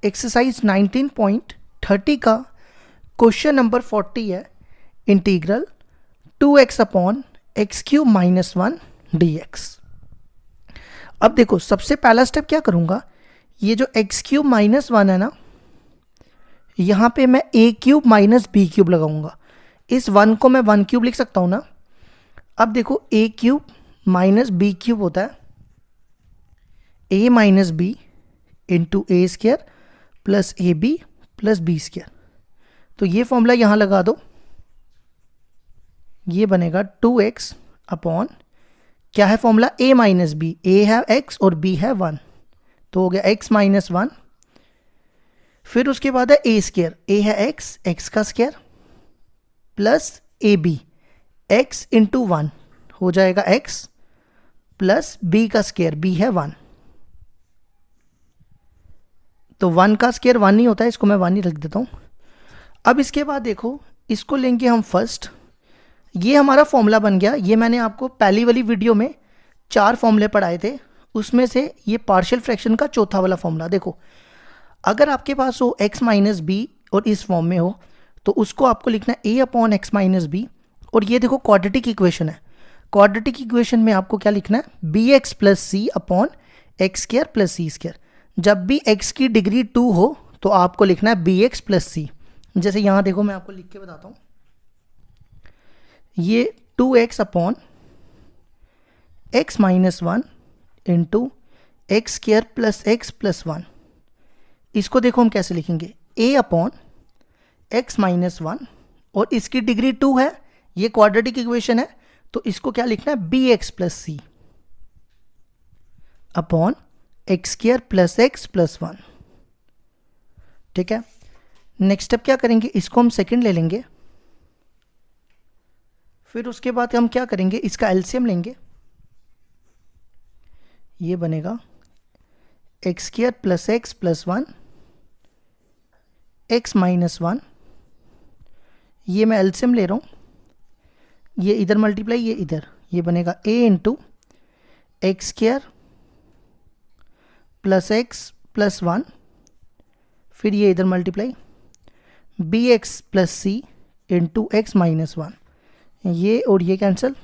Exercise 19.30 का question number 40 है, integral 2x upon x cube minus 1 dx। अब देखो सबसे पहला स्टेप क्या करूँगा, ये जो एक्स क्यूब माइनस 1 है ना, यहाँ पे मैं ए क्यूब माइनस बी क्यूब लगाऊंगा। इस 1 को मैं 1 क्यूब लिख सकता हूँ ना। अब देखो a cube minus b cube होता है a minus b into a square plus A b plus B square. तो ये फॉर्मूला यहाँ लगा दो, ये बनेगा 2x अपॉन क्या है formula, a minus B, a है x और b है 1, तो हो गया x माइनस 1। फिर उसके बाद है a स्क्वायर, a है x का स्क्वायर प्लस ए बी, x इंटू 1 हो जाएगा x प्लस b का स्क्वायर, b है 1। तो 1 का स्क्वायर 1 नहीं होता है, इसको मैं 1 ही रख देता हूँ। अब इसके बाद देखो, इसको लेंगे हम फर्स्ट, ये हमारा फॉर्मूला बन गया। ये मैंने आपको पहली वाली वीडियो में 4 फॉर्मूले पढ़ाए थे, उसमें से ये पार्शियल फ्रैक्शन का चौथा वाला फॉर्मूला। देखो अगर आपके पास हो x माइनस बी और इस फॉर्म में हो तो उसको आपको लिखना है a upon X minus B. और ये देखो क्वाड्रेटिक इक्वेशन है, क्वाड्रेटिक इक्वेशन में आपको क्या लिखना है, bx प्लस सी upon x square plus C square. जब भी x की डिग्री 2 हो तो आपको लिखना है bx प्लस सी। जैसे यहाँ देखो मैं आपको लिख के बताता हूँ, ये 2x upon X minus 1 into X square plus x plus 1। इसको देखो हम कैसे लिखेंगे, a अपॉन एक्स माइनस 1 और इसकी डिग्री 2 है, ये क्वाड्रेटिक इक्वेशन है, तो इसको क्या लिखना है bx प्लस सी upon x square plus x plus 1। ठीक है, नेक्स्ट स्टेप क्या करेंगे, इसको हम सेकंड ले लेंगे। फिर उसके बाद हम क्या करेंगे, इसका एलसीएम लेंगे, ये बनेगा x square plus x plus 1 x minus 1। ये मैं एलसीएम ले रहा हूँ, ये इधर मल्टीप्लाई, ये इधर, ये बनेगा a into X square plus x plus 1, फिर ये इधर multiply B x plus c into x minus 1, ये और ये कैंसिल,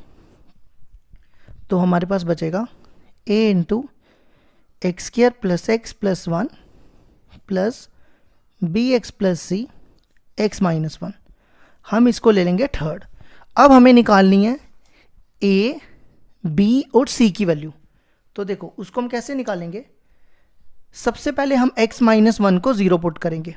तो हमारे पास बचेगा a into X square plus x plus 1 plus B x plus C X minus 1। हम इसको ले लेंगे थर्ड। अब हमें निकालनी है a, b और c की वैल्यू। तो देखो उसको हम कैसे निकालेंगे, सबसे पहले हम x माइनस 1 को 0 पुट करेंगे।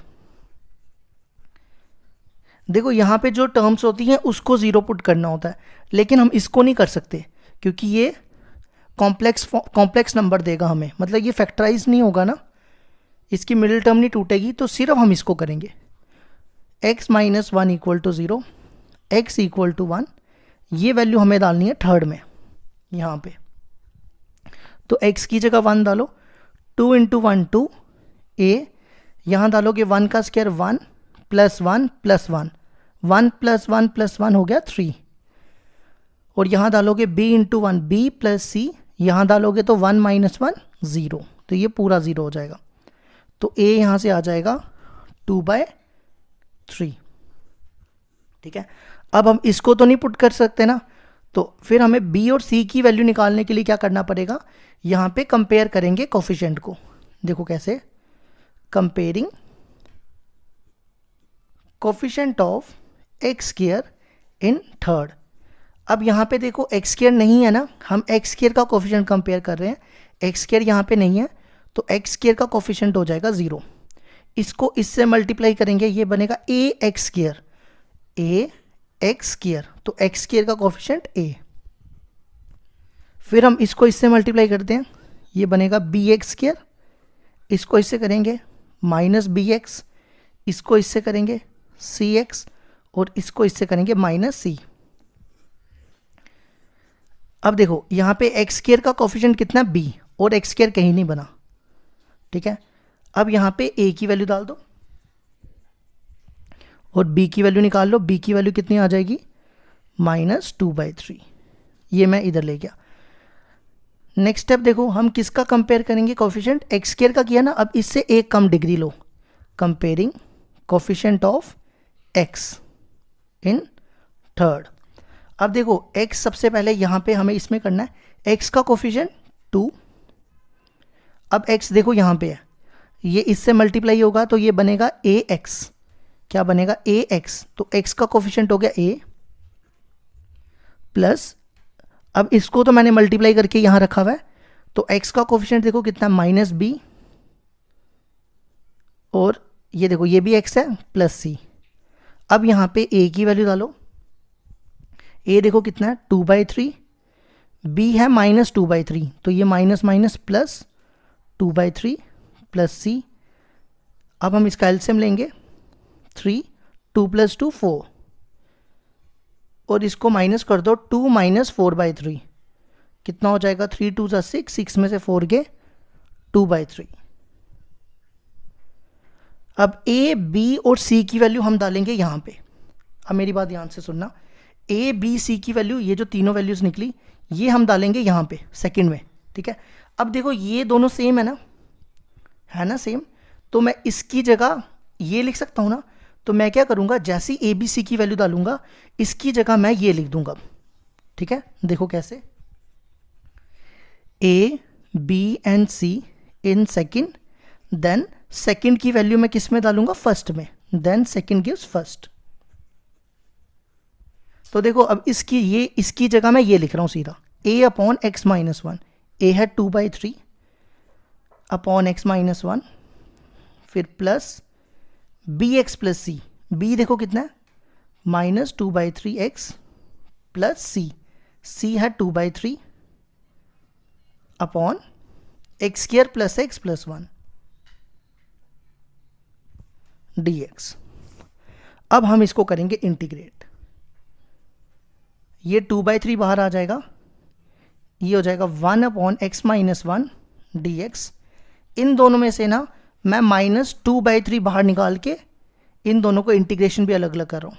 देखो यहाँ पे जो टर्म्स होती हैं उसको 0 पुट करना होता है, लेकिन हम इसको नहीं कर सकते क्योंकि ये कॉम्प्लेक्स नंबर देगा हमें, मतलब ये फैक्टराइज नहीं होगा ना, इसकी मिडिल टर्म नहीं टूटेगी, तो सिर्फ हम इसको करेंगे x minus 1 equal to 0, x equal to 1। ये वैल्यू हमें डालनी है थर्ड में यहाँ पे, तो x की जगह 1 डालो, 2 इंटू 1 2 a, यहाँ डालोगे 1 का square 1 plus 1 plus 1, 1 plus 1 plus 1 हो गया 3, और यहाँ डालोगे b इंटू 1 b प्लस सी, यहाँ डालोगे तो 1 माइनस 1 0, तो ये पूरा 0 हो जाएगा। तो a यहाँ से आ जाएगा 2/3। ठीक है, अब हम इसको तो नहीं पुट कर सकते ना, तो फिर हमें b और c की वैल्यू निकालने के लिए क्या करना पड़ेगा, यहाँ पे कंपेयर करेंगे कोफिशिएंट को। देखो कैसे, comparing coefficient of x square in third. अब यहाँ पे देखो एक्स स्क्वायर नहीं है ना, हम एक्स स्क्वायर का कोफिशिएंट कंपेयर कर रहे हैं, एक्स स्क्वायर यहाँ पे नहीं है, तो एक्स स्क्वायर का कोफिशिएंट हो जाएगा 0। इसको इससे मल्टीप्लाई करेंगे, ये बनेगा ए एक्स स्क्वायर, ए एक्स स्क्वायर, तो एक्स स्क्वायर का कोफिशिएंट a। फिर हम इसको इससे मल्टीप्लाई करते हैं, ये बनेगा बी एक्स स्क्वायर, इसको इससे करेंगे माइनस बी एक्स, इसको इससे करेंगे सी एक्स, और इसको इससे करेंगे माइनस सी। अब देखो यहाँ पे एक्स स्क्वायर का कोफिशिएंट कितना b, और एक्स स्क्वायर कहीं नहीं बना। ठीक है, अब यहाँ पे a की वैल्यू डाल दो और b की वैल्यू निकाल लो, b की वैल्यू कितनी आ जाएगी, -2/3, ये मैं इधर ले गया। नेक्स्ट स्टेप देखो, हम किसका कंपेयर करेंगे कोफिशिएंट, एक्स स्क्वायर का किया ना, अब इससे एक कम डिग्री लो, comparing coefficient of x in third. अब देखो x सबसे पहले यहाँ पे हमें इसमें करना है, x का कोफिशिएंट 2। अब x देखो यहाँ पे है, ये इससे मल्टीप्लाई होगा तो ये बनेगा ax। क्या बनेगा? ax। तो x का कोफिशिएंट हो गया a प्लस, अब इसको तो मैंने मल्टीप्लाई करके यहां रखा हुआ है, तो x का कोफिशिएंट देखो कितना, -b, और ये देखो ये भी x है प्लस c। अब यहां पे a की वैल्यू डालो, a देखो कितना है 2/3, b है -2/3, तो ये minus minus plus 2/3 plus c। अब हम इसका एलसीएम लेंगे, 3, 2 + 2 4, और इसको माइनस कर दो, 2 - 4/3 कितना हो जाएगा, 3 2 6, 6 में से 4 गए 2/3। अब a, b और c की वैल्यू हम डालेंगे यहाँ पे। अब मेरी बात ध्यान से सुनना, a, b, c की वैल्यू, ये जो तीनों वैल्यूज निकली ये हम डालेंगे यहाँ पे सेकंड में, ठीक है। अब देखो ये दोनों सेम है ना सेम, तो मैं इसकी जगह ये लिख सकता हूँ ना, तो मैं क्या करूँगा, जैसी a, b, c की वैल्यू डालूंगा इसकी जगह मैं ये लिख दूंगा, ठीक है। देखो कैसे, a, b and c in second, then second की वैल्यू मैं किस में डालूंगा, फर्स्ट में, देन सेकंड गिव्स फर्स्ट। तो देखो अब इसकी जगह मैं ये लिख रहा हूं सीधा, a/x - 1, a है 2/3 अपॉन x - 1, फिर प्लस bx + c, b देखो कितना है -2/3x प्लस c है 2/3 अपॉन x² + x + 1 dx। अब हम इसको करेंगे इंटीग्रेट, ये 2/3 बाहर आ जाएगा, ये हो जाएगा 1/x - 1 dx। इन दोनों में से ना मैं -2/3 बाहर निकाल के इन दोनों को इंटीग्रेशन भी अलग अलग कर रहा हूं,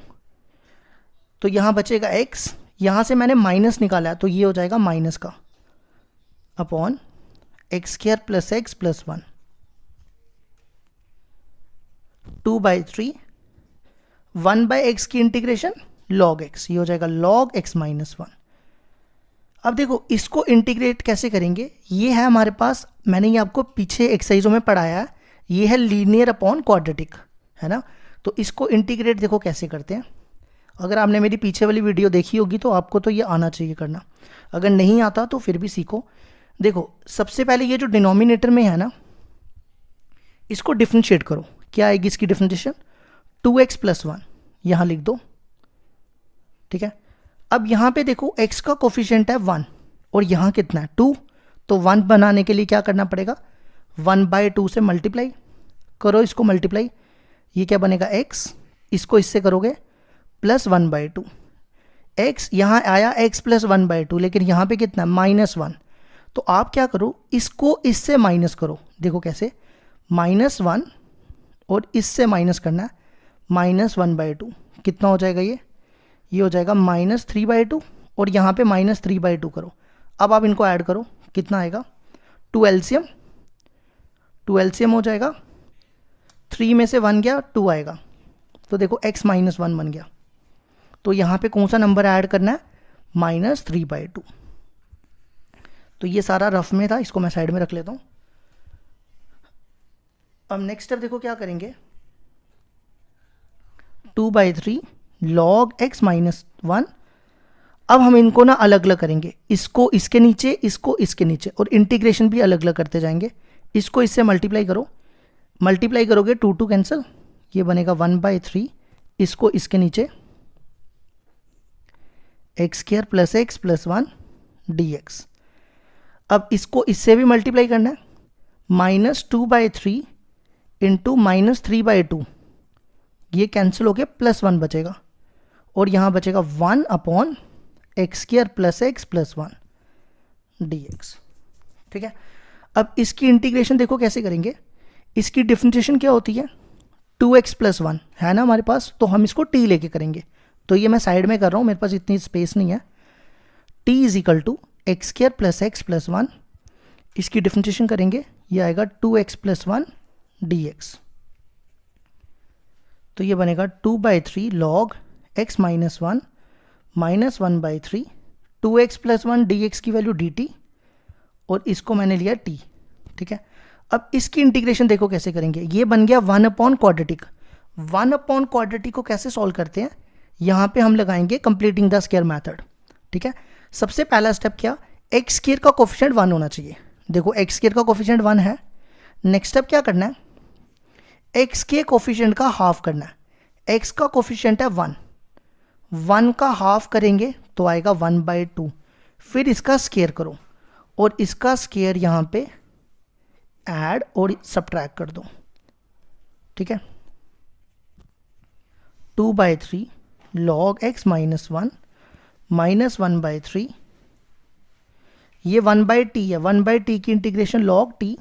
तो यहां बचेगा x, यहां से मैंने माइनस निकाला है तो ये हो जाएगा माइनस का अपॉन x² + x + 1 2/3, 1/x की इंटीग्रेशन log x, ये हो जाएगा log x - 1। अब देखो इसको इंटीग्रेट कैसे करेंगे, ये है हमारे पास, मैंने ये आपको पीछे एक्सरसाइजों में पढ़ाया है, ये है लीनियर अपॉन क्वाड्रेटिक, है ना। तो इसको इंटीग्रेट देखो कैसे करते हैं, अगर आपने मेरी पीछे वाली वीडियो देखी होगी तो आपको तो ये आना चाहिए करना, अगर नहीं आता तो फिर भी सीखो। देखो सबसे पहले ये जो डिनोमिनेटर में है ना, इसको डिफ्रेंशिएट करो, क्या आएगी इसकी डिफ्रेंशिएशन, 2x + 1 यहां लिख दो, ठीक है। अब यहां पे देखो x का कोफिशिएंट है 1 और यहां कितना है 2, तो 1 बनाने के लिए क्या करना पड़ेगा, 1/2 से मल्टीप्लाई करो, इसको मल्टीप्लाई, ये क्या बनेगा x, इसको इससे करोगे प्लस 1/2, x यहां आया x + 1/2, लेकिन यहां पे कितना -1, तो आप क्या करो, इसको इससे माइनस करो, देखो कैसे, -1 और इससे माइनस करना है, -1/2 कितना हो जाएगा, ये हो जाएगा -3/2, और यहाँ पे -3/2 करो। अब आप इनको ऐड करो, कितना आएगा, 2 एलसीएम हो जाएगा, 3 में से 1 गया 2 आएगा, तो देखो x - 1 बन गया। तो यहाँ पे कौन सा नंबर ऐड करना है, -3/2। तो ये सारा रफ में था, इसको मैं साइड में रख लेता हूँ। अब नेक्स्ट स्टेप देखो क्या करेंगे, 2/3 log x - 1। अब हम इनको ना अलग अलग करेंगे, इसको इसके नीचे, इसको इसके नीचे, और इंटीग्रेशन भी अलग अलग करते जाएंगे। इसको इससे मल्टीप्लाई करो, मल्टीप्लाई करोगे 2 2 कैंसिल, ये बनेगा 1/3, इसको इसके नीचे x² + x + 1 dx। अब इसको इससे भी मल्टीप्लाई करना है, -2/3 इंटू -3/2, ये कैंसिल हो गया, +1 बचेगा, और यहाँ बचेगा 1/x² + x + 1 dx, ठीक है। अब इसकी इंटीग्रेशन देखो कैसे करेंगे, इसकी डिफरेंशिएशन क्या होती है, 2x + 1 है ना हमारे पास, तो हम इसको t लेके करेंगे, तो ये मैं साइड में कर रहा हूँ, मेरे पास इतनी स्पेस नहीं है। t = x² + x + 1, इसकी डिफरेंशिएशन करेंगे, ये आएगा 2x + 1 dx। तो ये बनेगा 2/3 log x minus 1 -1/3 2x + 1 dx की वैल्यू dt, और इसको मैंने लिया t। ठीक है, अब इसकी इंटीग्रेशन देखो कैसे करेंगे। ये बन गया 1/क्वाड्रेटिक। 1/क्वाड्रेटिक को कैसे सॉल्व करते हैं, यहाँ पे हम लगाएंगे कंप्लीटिंग द स्क्वायर मेथड। ठीक है, सबसे पहला स्टेप क्या, एक्स स्क्वायर का कोफिशिएंट 1 होना चाहिए। देखो एक्स स्क्वायर का कोफिशिएंट 1 है। नेक्स्ट स्टेप क्या करना है, एक्स के कोफिशिएंट का हाफ करना है। एक्स का कोफिशिएंट है 1, 1 का हाफ करेंगे तो आएगा 1/2। फिर इसका स्क्वायर करो और इसका स्क्वायर यहाँ पे ऐड और सब्ट्रैक्ट कर दो। ठीक है, 2/3 log x माइनस 1 -1/3, ये 1/t है, 1/t की इंटीग्रेशन log t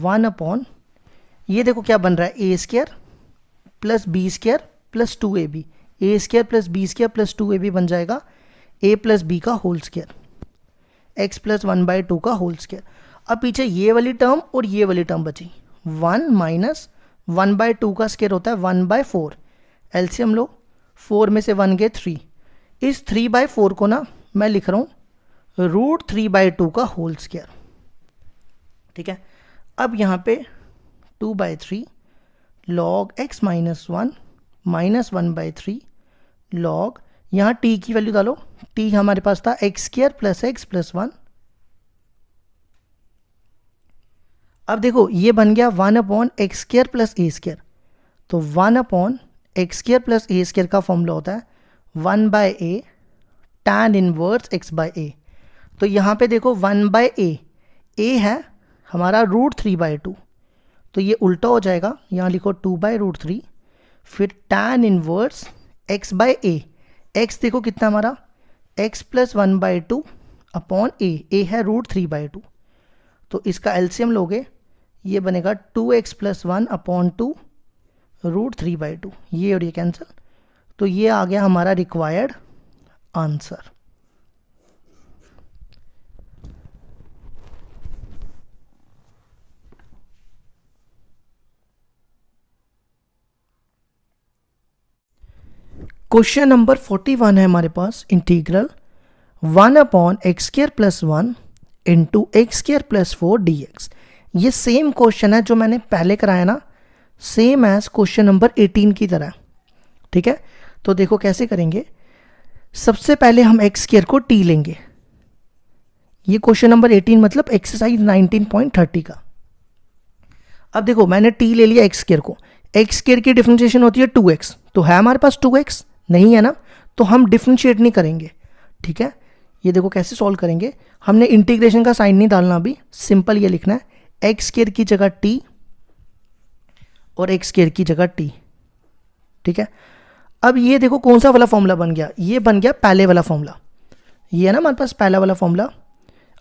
1/, ये देखो क्या बन रहा है, a square plus B square plus 2ab, a square plus B square plus 2ab बन जाएगा a प्लस बी का होल स्क्वायर, x प्लस 1/2 का होल स्क्वायर। अब पीछे ये वाली टर्म और ये वाली टर्म बची, 1 माइनस 1/2 का स्क्वायर होता है 1/4, एलसीएम लो, 4 में से 1 गए 3, इस 3/4 को ना मैं लिख रहा हूँ √3/2 का होल स्क्वायर। ठीक है, अब यहाँ पे 2/3 log x माइनस 1 -1/3 log, यहाँ t की वैल्यू डालो, t हमारे पास था x² + x + 1। अब देखो ये बन गया 1/x² + a², तो 1/x² + a² का फॉर्मूला होता है 1/a tan इनवर्स x/a। तो यहाँ पे देखो 1/a, a है हमारा √3/2, तो ये उल्टा हो जाएगा, यहाँ लिखो 2/√3, फिर tan इनवर्स x/a, x देखो कितना हमारा x + 1/2 अपॉन a है √3/2, तो इसका एलसीएम लोगे, ये बनेगा 2x + 1 अपॉन 2 √3/2, ये और ये कैंसिल, तो ये आ गया हमारा रिक्वायर्ड आंसर। क्वेश्चन नंबर 41 है हमारे पास, इंटीग्रल 1/x² + 1 × x² + 4 dx। ये सेम क्वेश्चन है जो मैंने पहले कराया ना, सेम एज क्वेश्चन नंबर 18 की तरह। ठीक है, तो देखो कैसे करेंगे। सबसे पहले हम x² को t लेंगे, ये क्वेश्चन नंबर 18 मतलब एक्सरसाइज 19.30 का। अब देखो मैंने t ले लिया x² को, x² की डिफरेंशिएशन होती है 2x, तो है हमारे पास 2x नहीं है ना, तो हम डिफरेंशिएट नहीं करेंगे। ठीक है, ये देखो कैसे सॉल्व करेंगे, हमने इंटीग्रेशन का साइन नहीं डालना अभी, सिंपल ये लिखना है x² की जगह t और x² की जगह t। ठीक है, अब ये देखो कौन सा वाला फॉर्मूला बन गया, ये बन गया पहले वाला फॉर्मूला, ये है ना हमारे पास पहला वाला फॉर्मूला।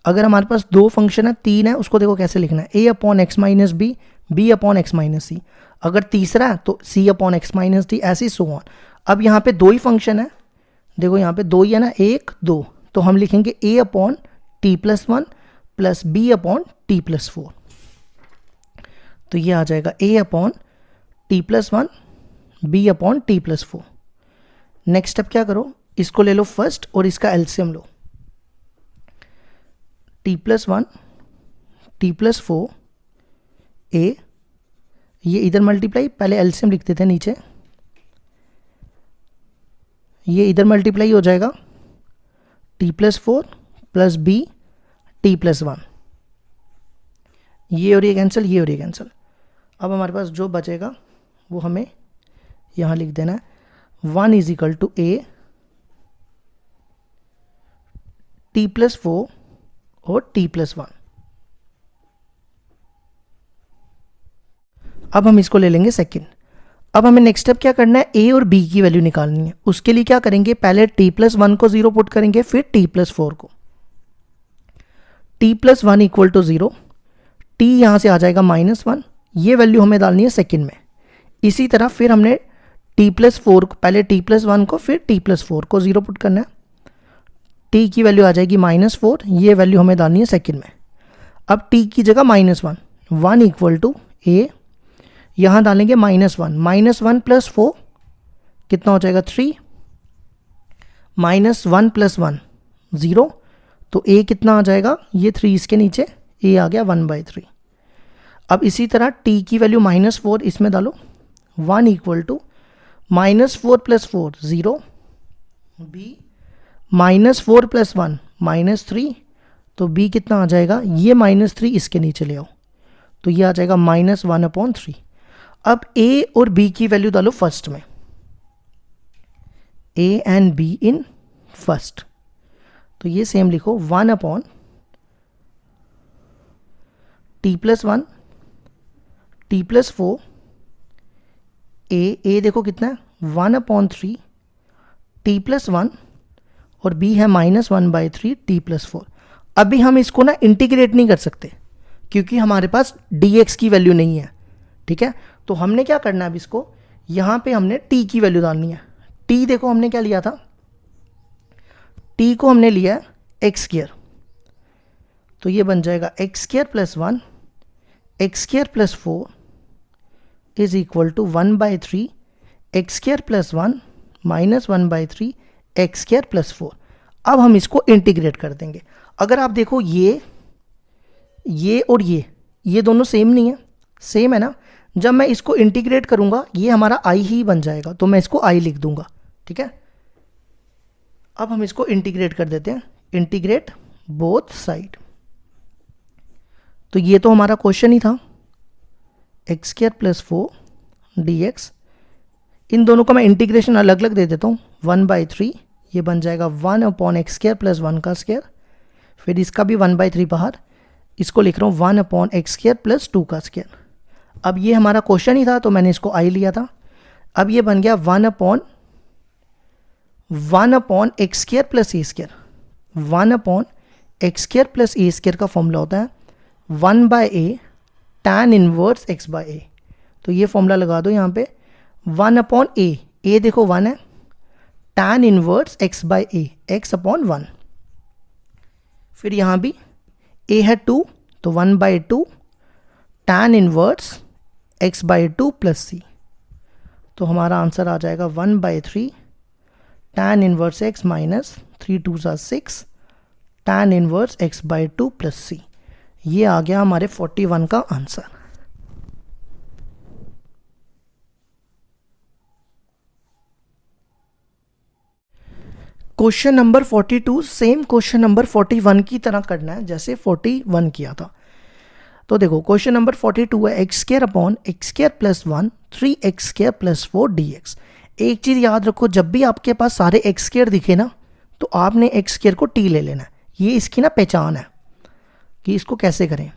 अगर हमारे पास 2 फंक्शन है 3 है, उसको देखो कैसे लिखना है, a/x - b, b/x - c, अगर तीसरा है तो c/x - d, ऐसे सो ऑन। अब यहाँ पे 2 ही फंक्शन है, देखो यहाँ पे 2 ही है ना, 1 2, तो हम लिखेंगे a/t + 1 + b/t + 4, तो ये आ जाएगा a/t + 1 b/t + 4। नेक्स्ट स्टेप क्या करो, इसको ले लो फर्स्ट और इसका LCM low, t + 1 t + 4 a, ये इधर मल्टीप्लाई, पहले एलसीएम लिखते थे नीचे, ये इधर मल्टीप्लाई हो जाएगा t + 4 + b t + 1, ये और ये कैंसिल, ये और ये कैंसिल। अब हमारे पास जो बचेगा वो हमें यहाँ लिख देना है, 1 = a t + 4 और t + 1। अब हम इसको ले लेंगे सेकंड। अब हमें नेक्स्ट स्टेप क्या करना है, a और b की वैल्यू निकालनी है। उसके लिए क्या करेंगे, पहले t + 1 को 0 पुट करेंगे, फिर t + 4 को। t + 1 = 0, t यहाँ से आ जाएगा -1, ये वैल्यू हमें डालनी है सेकंड में। इसी तरह फिर हमने t + 4 को, पहले t + 1 को फिर t + 4 को 0 पुट करना है, t की वैल्यू आ जाएगी -4, ये वैल्यू हमें डालनी है सेकंड में। अब t की जगह -1, 1 = a, यहाँ डालेंगे -1 प्लस 4 कितना हो जाएगा 3, -1 + 1 0, तो a कितना आ जाएगा, ये 3 इसके नीचे, a आ गया 1/3। अब इसी तरह t की वैल्यू -4 इसमें डालो, 1 = -4 + 4 0, b -4 + 1 -3, तो b कितना आ जाएगा, ये -3 इसके नीचे ले आओ, तो ये आ जाएगा -1/3। अब a और b की वैल्यू डालो फर्स्ट में, a and b in first, तो ये सेम लिखो 1/t + 1 t + 4 a देखो कितना है 1/3 t + 1 और b है -1/3 t + 4। अभी हम इसको ना इंटीग्रेट नहीं कर सकते क्योंकि हमारे पास dx की वैल्यू नहीं है, ठीक है। तो हमने क्या करना है, अब इसको यहाँ पे हमने t की वैल्यू डालनी है। t देखो हमने क्या लिया था, t को हमने लिया है x², तो ये बन जाएगा x² + 1 x² + 4 = 1/3 x² + 1 -1/3 x² + 4। अब हम इसको इंटीग्रेट कर देंगे। अगर आप देखो ये और ये दोनों सेम नहीं है, सेम है ना। जब मैं इसको इंटीग्रेट करूंगा ये हमारा i ही बन जाएगा, तो मैं इसको i लिख दूंगा, ठीक है। अब हम इसको इंटीग्रेट कर देते हैं, इंटीग्रेट बोथ साइड। तो ये तो हमारा क्वेश्चन ही था, x² + 4 dx। इन दोनों का मैं इंटीग्रेशन अलग अलग दे देता हूँ, 1/3 ये बन जाएगा 1/x² + 1 का स्क्वायर, फिर इसका भी 1/3 बाहर, इसको लिख रहा हूँ 1/x² + 2 का स्क्वायर। अब ये हमारा क्वेश्चन ही था तो मैंने इसको i लिया था। अब ये बन गया 1/x² + a²। 1/x² + a² का फॉर्मूला होता है 1/a tan इनवर्स x/a। तो ये फॉर्मूला लगा दो यहाँ पे, 1/a, a देखो 1 है, tan इनवर्स x/a x/1। फिर यहाँ भी a है 2, तो 1/2 tan इनवर्स x/2 + c। तो हमारा आंसर आ जाएगा 1/3 tan inverse x - 3 2 6 tan inverse x/2 + c। ये आ गया हमारे 41 का answer. Question number 42 same question number 41 की तरह करना है जैसे 41 किया था। तो देखो क्वेश्चन नंबर 42 है x² / x² + 1 3x² + 4 dx। एक चीज़ याद रखो, जब भी आपके पास सारे x² दिखे ना तो आपने x² को t ले लेना है। ये इसकी ना पहचान है कि इसको कैसे करें।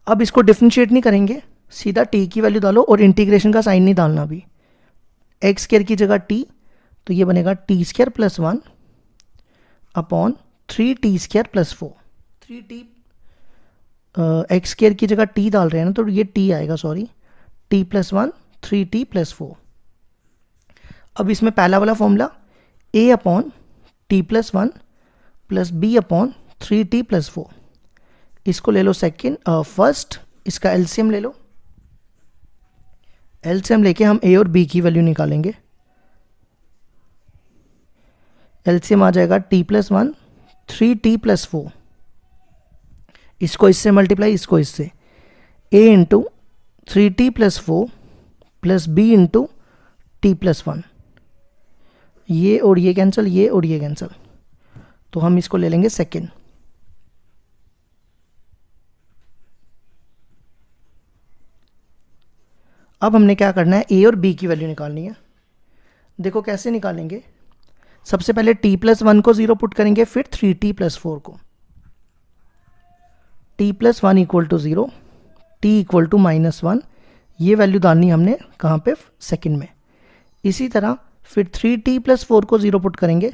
अब इसको डिफरेंशिएट नहीं करेंगे, सीधा t की वैल्यू डालो और इंटीग्रेशन का साइन नहीं डालना। अभी x² की जगह t, तो ये बनेगा t² + 1 / 3t² + 4। 3t x² की जगह t डाल रहे हैं ना, तो ये t आएगा, सॉरी, t + 1 3t + 4। अब इसमें पहला वाला फॉर्मूला a/t + 1 + b/3t + 4, इसको ले लो सेकेंड फर्स्ट, इसका एलसीएम ले लो। एलसीएम लेके हम a और b की वैल्यू निकालेंगे। एलसीएम आ जाएगा t + 1 3t + 4, इसको इससे मल्टीप्लाई, इसको इससे, a × 3t + 4 + b × t + 1, ये और ये कैंसिल, ये और ये कैंसिल, तो हम इसको ले लेंगे सेकेंड। अब हमने क्या करना है, a और b की वैल्यू निकालनी है। देखो कैसे निकालेंगे, सबसे पहले t + 1 को 0 पुट करेंगे, फिर 3t + 4 को। t + 1 = 0, t = -1, ये वैल्यू डालनी हमने कहाँ पे, सेकंड में। इसी तरह फिर 3t + 4 को 0 पुट करेंगे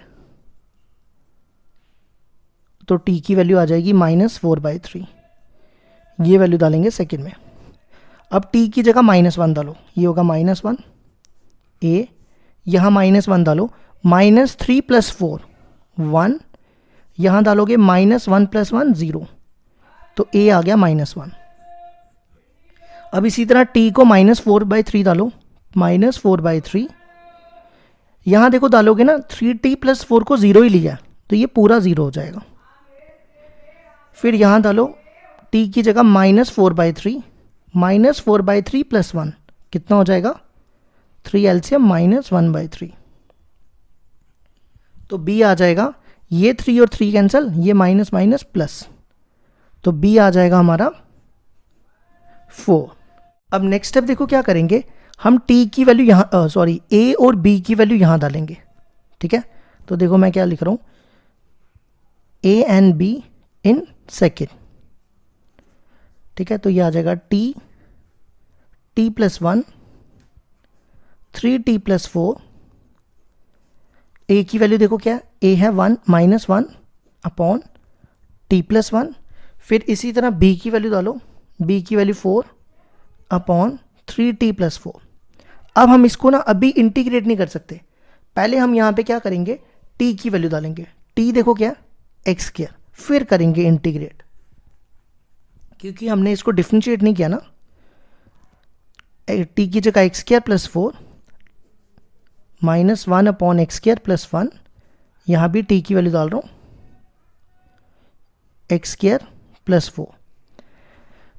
तो t की वैल्यू आ जाएगी -4/3, ये वैल्यू डालेंगे सेकंड में। अब t की जगह -1 डालो, ये होगा -1 a, यहाँ -1 डालो, -3 + 4 1, यहाँ डालोगे -1 + 1 0, तो a आ गया -1। अब इसी तरह t को -4/3 डालो, -4/3। यहाँ देखो डालोगे ना 3t + 4 को 0 ही लिया तो ये पूरा 0 हो जाएगा। फिर यहाँ डालो t की जगह -4/3, -4/3 + 1 कितना हो जाएगा 3 LCM -1/3। तो b आ जाएगा, ये 3 और 3 कैंसिल, ये माइनस माइनस प्लस, तो b आ जाएगा हमारा 4। अब नेक्स्ट स्टेप देखो क्या करेंगे, हम t की वैल्यू यहाँ a और b की वैल्यू यहाँ डालेंगे। ठीक है, तो देखो मैं क्या लिख रहा हूँ, a and b in second. ठीक है, तो ये आ जाएगा t + 1, 3t + 4। a की वैल्यू देखो क्या है, a है 1 -1 अपॉन t + 1। फिर इसी तरह b की वैल्यू डालो, b की वैल्यू 4 अपॉन 3t + 4। अब हम इसको ना अभी इंटीग्रेट नहीं कर सकते, पहले हम यहाँ पे क्या करेंगे, t की वैल्यू डालेंगे। t देखो क्या x², फिर करेंगे इंटीग्रेट, क्योंकि हमने इसको डिफरेंशिएट नहीं किया ना। t की जगह x² + 4 -1 अपॉन x² + 1, यहाँ भी t की वैल्यू डाल रहा हूँ x² + 4।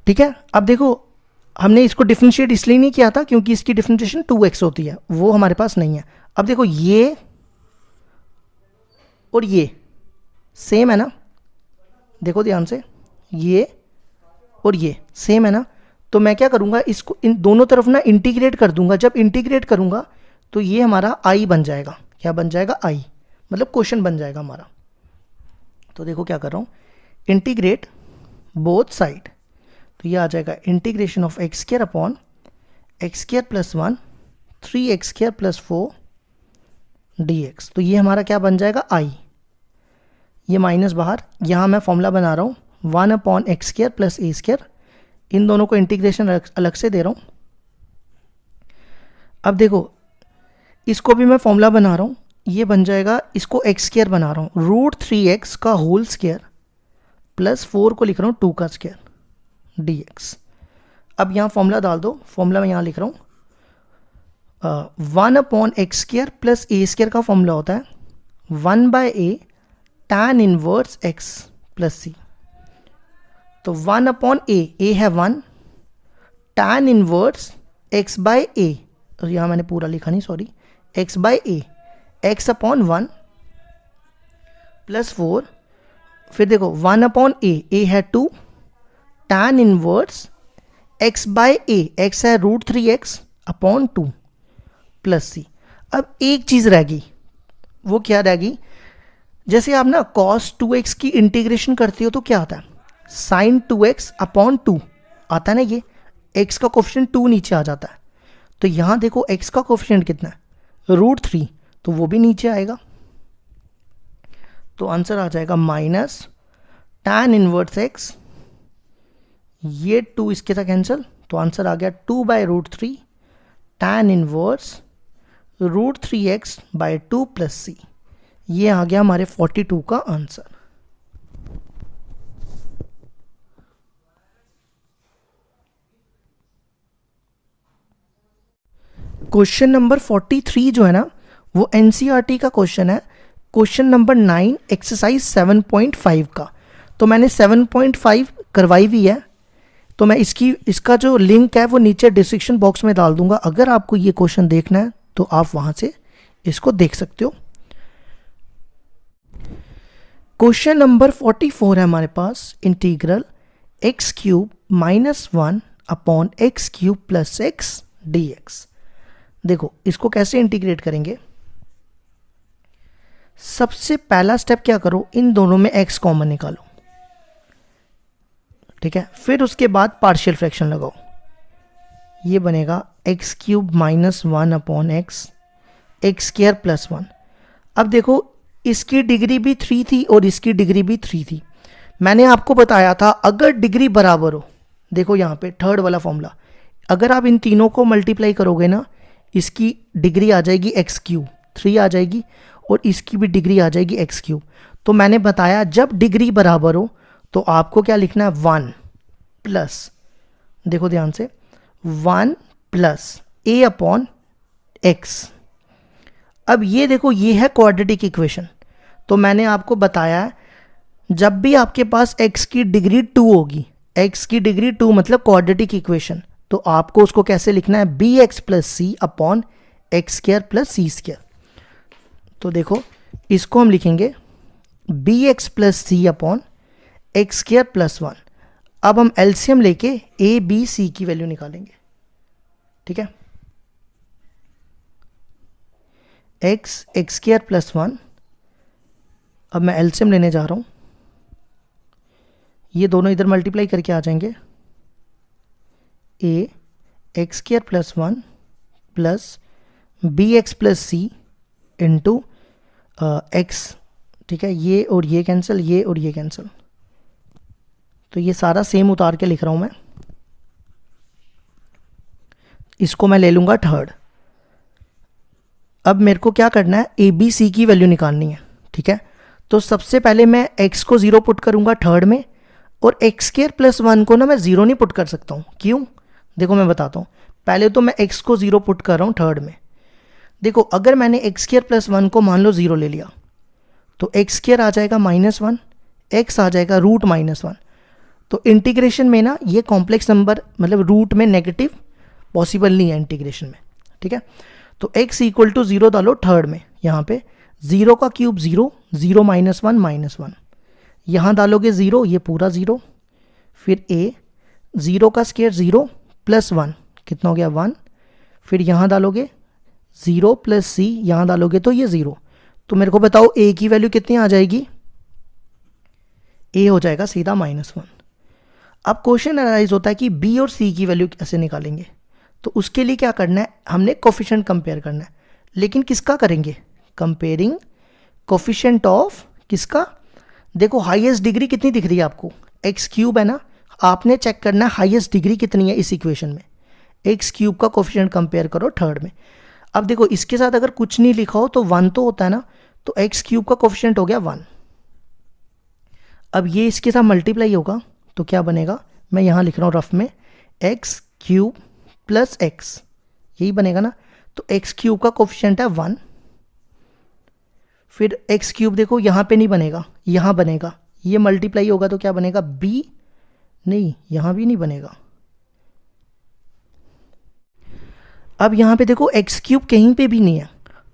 ठीक है, अब देखो हमने इसको डिफरेंशिएट इसलिए नहीं किया था क्योंकि इसकी डिफरेंशिएशन 2x होती है, वो हमारे पास नहीं है। अब देखो ये और ये सेम है ना, देखो ध्यान से, ये और ये सेम है ना, तो मैं क्या करूँगा, इसको इन दोनों तरफ ना इंटीग्रेट कर दूंगा। जब इंटीग्रेट करूँगा तो ये हमारा i बन जाएगा। क्या बन जाएगा, i, मतलब क्वेश्चन बन जाएगा हमारा। तो देखो क्या कर रहा हूँ, इंटीग्रेट बोथ साइड, तो ये आ जाएगा integration of x² upon x² + 1 3x² + 4 dx। तो ये हमारा क्या बन जाएगा, i, ये माइनस बाहर, यहाँ मैं फॉर्मूला बना रहा हूँ 1 अपॉन x² + a², इन दोनों को इंटीग्रेशन अलग से दे रहा हूँ। अब देखो इसको भी मैं फॉर्मूला बना रहा हूँ, ये बन जाएगा, इसको x² बना रहा हूँ, √3x का होल स्क्वायर + 4 को लिख रहा हूँ 2 का स्क्वायर dx। अब यहाँ फॉर्मूला डाल दो, फॉर्मूला मैं यहाँ लिख रहा हूँ 1 अपॉन x² + a² का फॉर्मूला होता है 1/a tan inverse x + c। तो 1 अपॉन a है 1, tan इनवर्स x/a, और यहाँ मैंने पूरा लिखा नहीं, सॉरी, x/a, x अपॉन 1 + 4। फिर देखो 1 अपॉन a है 2, tan इनवर्स x/a, x है √3x अपॉन 2 + c। अब एक चीज़ रहेगी, वो क्या रहेगी, जैसे आप ना cos 2x की इंटीग्रेशन करते हो तो क्या आता है, sin 2x अपॉन 2 आता है ना, ये x का कोफिशिएंट 2 नीचे आ जाता है। तो यहाँ देखो x का कोफिशिएंट कितना है, √3, तो वो भी नीचे आएगा। तो आंसर आ जाएगा माइनस tan इनवर्स x, ये 2 इसके साथ कैंसिल, तो आंसर आ गया 2/√3 tan इनवर्स √3x/2 + c। ये आ गया हमारे 42 का आंसर। क्वेश्चन नंबर 43 जो है ना, वो एनसीईआरटी का क्वेश्चन है, क्वेश्चन नंबर 9 एक्सरसाइज 7.5 का। तो मैंने 7.5 करवाई हुई है, तो मैं इसका जो लिंक है वो नीचे डिस्क्रिप्शन बॉक्स में डाल दूंगा। अगर आपको ये क्वेश्चन देखना है तो आप वहां से इसको देख सकते हो। क्वेश्चन नंबर 44 है हमारे पास, integral x³ - 1 upon x³ + x dx। देखो इसको कैसे इंटीग्रेट करेंगे, सबसे पहला स्टेप क्या करो, इन दोनों में x कॉमन निकालो। ठीक है, फिर उसके बाद पार्शियल फ्रैक्शन लगाओ, ये बनेगा x³ - 1 अपॉन x, x² + 1। अब देखो इसकी डिग्री भी 3 थी और इसकी डिग्री भी 3 थी। मैंने आपको बताया था अगर डिग्री बराबर हो, देखो यहाँ पे थर्ड वाला फॉर्मूला, अगर आप इन तीनों को मल्टीप्लाई करोगे ना, इसकी डिग्री आ जाएगी x³ 3 आ जाएगी, और इसकी भी डिग्री आ जाएगी x³। तो मैंने बताया जब डिग्री बराबर हो तो आपको क्या लिखना है, 1 प्लस, देखो ध्यान से, 1 प्लस ए अपॉन एक्स। अब ये देखो, ये है क्वाड्रेटिक इक्वेशन। तो मैंने आपको बताया जब भी आपके पास x की डिग्री 2 होगी, x की डिग्री 2 मतलब क्वाड्रेटिक इक्वेशन, तो आपको उसको कैसे लिखना है, बी एक्स प्लस सी upon x square plus C square. तो देखो इसको हम लिखेंगे बी एक्स प्लस सी अपॉन एक्स स्क्वायर प्लस 1। अब हम एलसीएम लेके ए बी सी की वैल्यू निकालेंगे, ठीक है। एक्स एक्स स्क्वायर प्लस 1, अब मैं एलसीएम लेने जा रहा हूँ, ये दोनों इधर मल्टीप्लाई करके आ जाएंगे, a x square plus 1 plus B x plus c into x, ठीक है। ये और ये कैंसिल, ये और ये कैंसिल, तो ये सारा सेम उतार के लिख रहा हूँ मैं। इसको मैं ले लूँगा थर्ड। अब मेरे को क्या करना है, ए बी सी की वैल्यू निकालनी है, ठीक है। तो सबसे पहले मैं x को 0 पुट करूँगा थर्ड में, और एक्स स्क्वायर प्लस 1 को ना मैं 0 नहीं पुट कर सकता हूँ। क्यों, देखो मैं बताता हूँ। पहले तो मैं x को 0 पुट कर रहा हूँ थर्ड में। देखो अगर मैंने एक्स स्क्वायर प्लस 1 को मान लो 0 ले लिया, तो एक्स स्क्वायर आ जाएगा -1, x आ जाएगा रूट -1। तो इंटीग्रेशन में ना ये कॉम्प्लेक्स नंबर मतलब रूट में नेगेटिव पॉसिबल नहीं है इंटीग्रेशन में, ठीक है। तो x इक्वल टू 0 डालो थर्ड में, यहाँ पे 0 का क्यूब 0, 0 -1 -1, यहाँ डालोगे 0, ये पूरा 0, फिर a 0 का स्क्वायर 0 प्लस 1 कितना हो गया 1, फिर यहाँ डालोगे 0 प्लस c, यहाँ डालोगे तो ये 0। तो मेरे को बताओ a की वैल्यू कितनी आ जाएगी, a हो जाएगा सीधा -1। अब क्वेश्चन अराइज होता है कि b और c की वैल्यू कैसे निकालेंगे। तो उसके लिए क्या करना है, हमने कोफिशिएंट कंपेयर करना है। लेकिन किसका करेंगे, कंपेयरिंग कोफिशिएंट ऑफ किसका, देखो हाईएस्ट डिग्री कितनी दिख रही है आपको, एक्स क्यूब है ना। आपने चेक करना है हाईएस्ट डिग्री कितनी है इस इक्वेशन में, एक्स क्यूब का कोफिशिएंट कंपेयर करो थर्ड में। अब देखो इसके साथ अगर कुछ नहीं लिखा हो तो 1 तो होता है ना, तो एक्स क्यूब का कोफिशिएंट हो गया 1। अब ये इसके साथ मल्टीप्लाई होगा तो क्या बनेगा, मैं यहाँ लिख रहा हूँ रफ में, एक्स क्यूब प्लस एक्स, यही बनेगा ना। तो एक्स क्यूब का कोफिशिएंट है 1, फिर एक्स क्यूब देखो यहाँ पे नहीं बनेगा, यहाँ बनेगा, ये मल्टीप्लाई होगा तो क्या बनेगा b, नहीं यहाँ भी नहीं बनेगा। अब यहाँ पे देखो एक्स क्यूब कहीं पे भी नहीं है,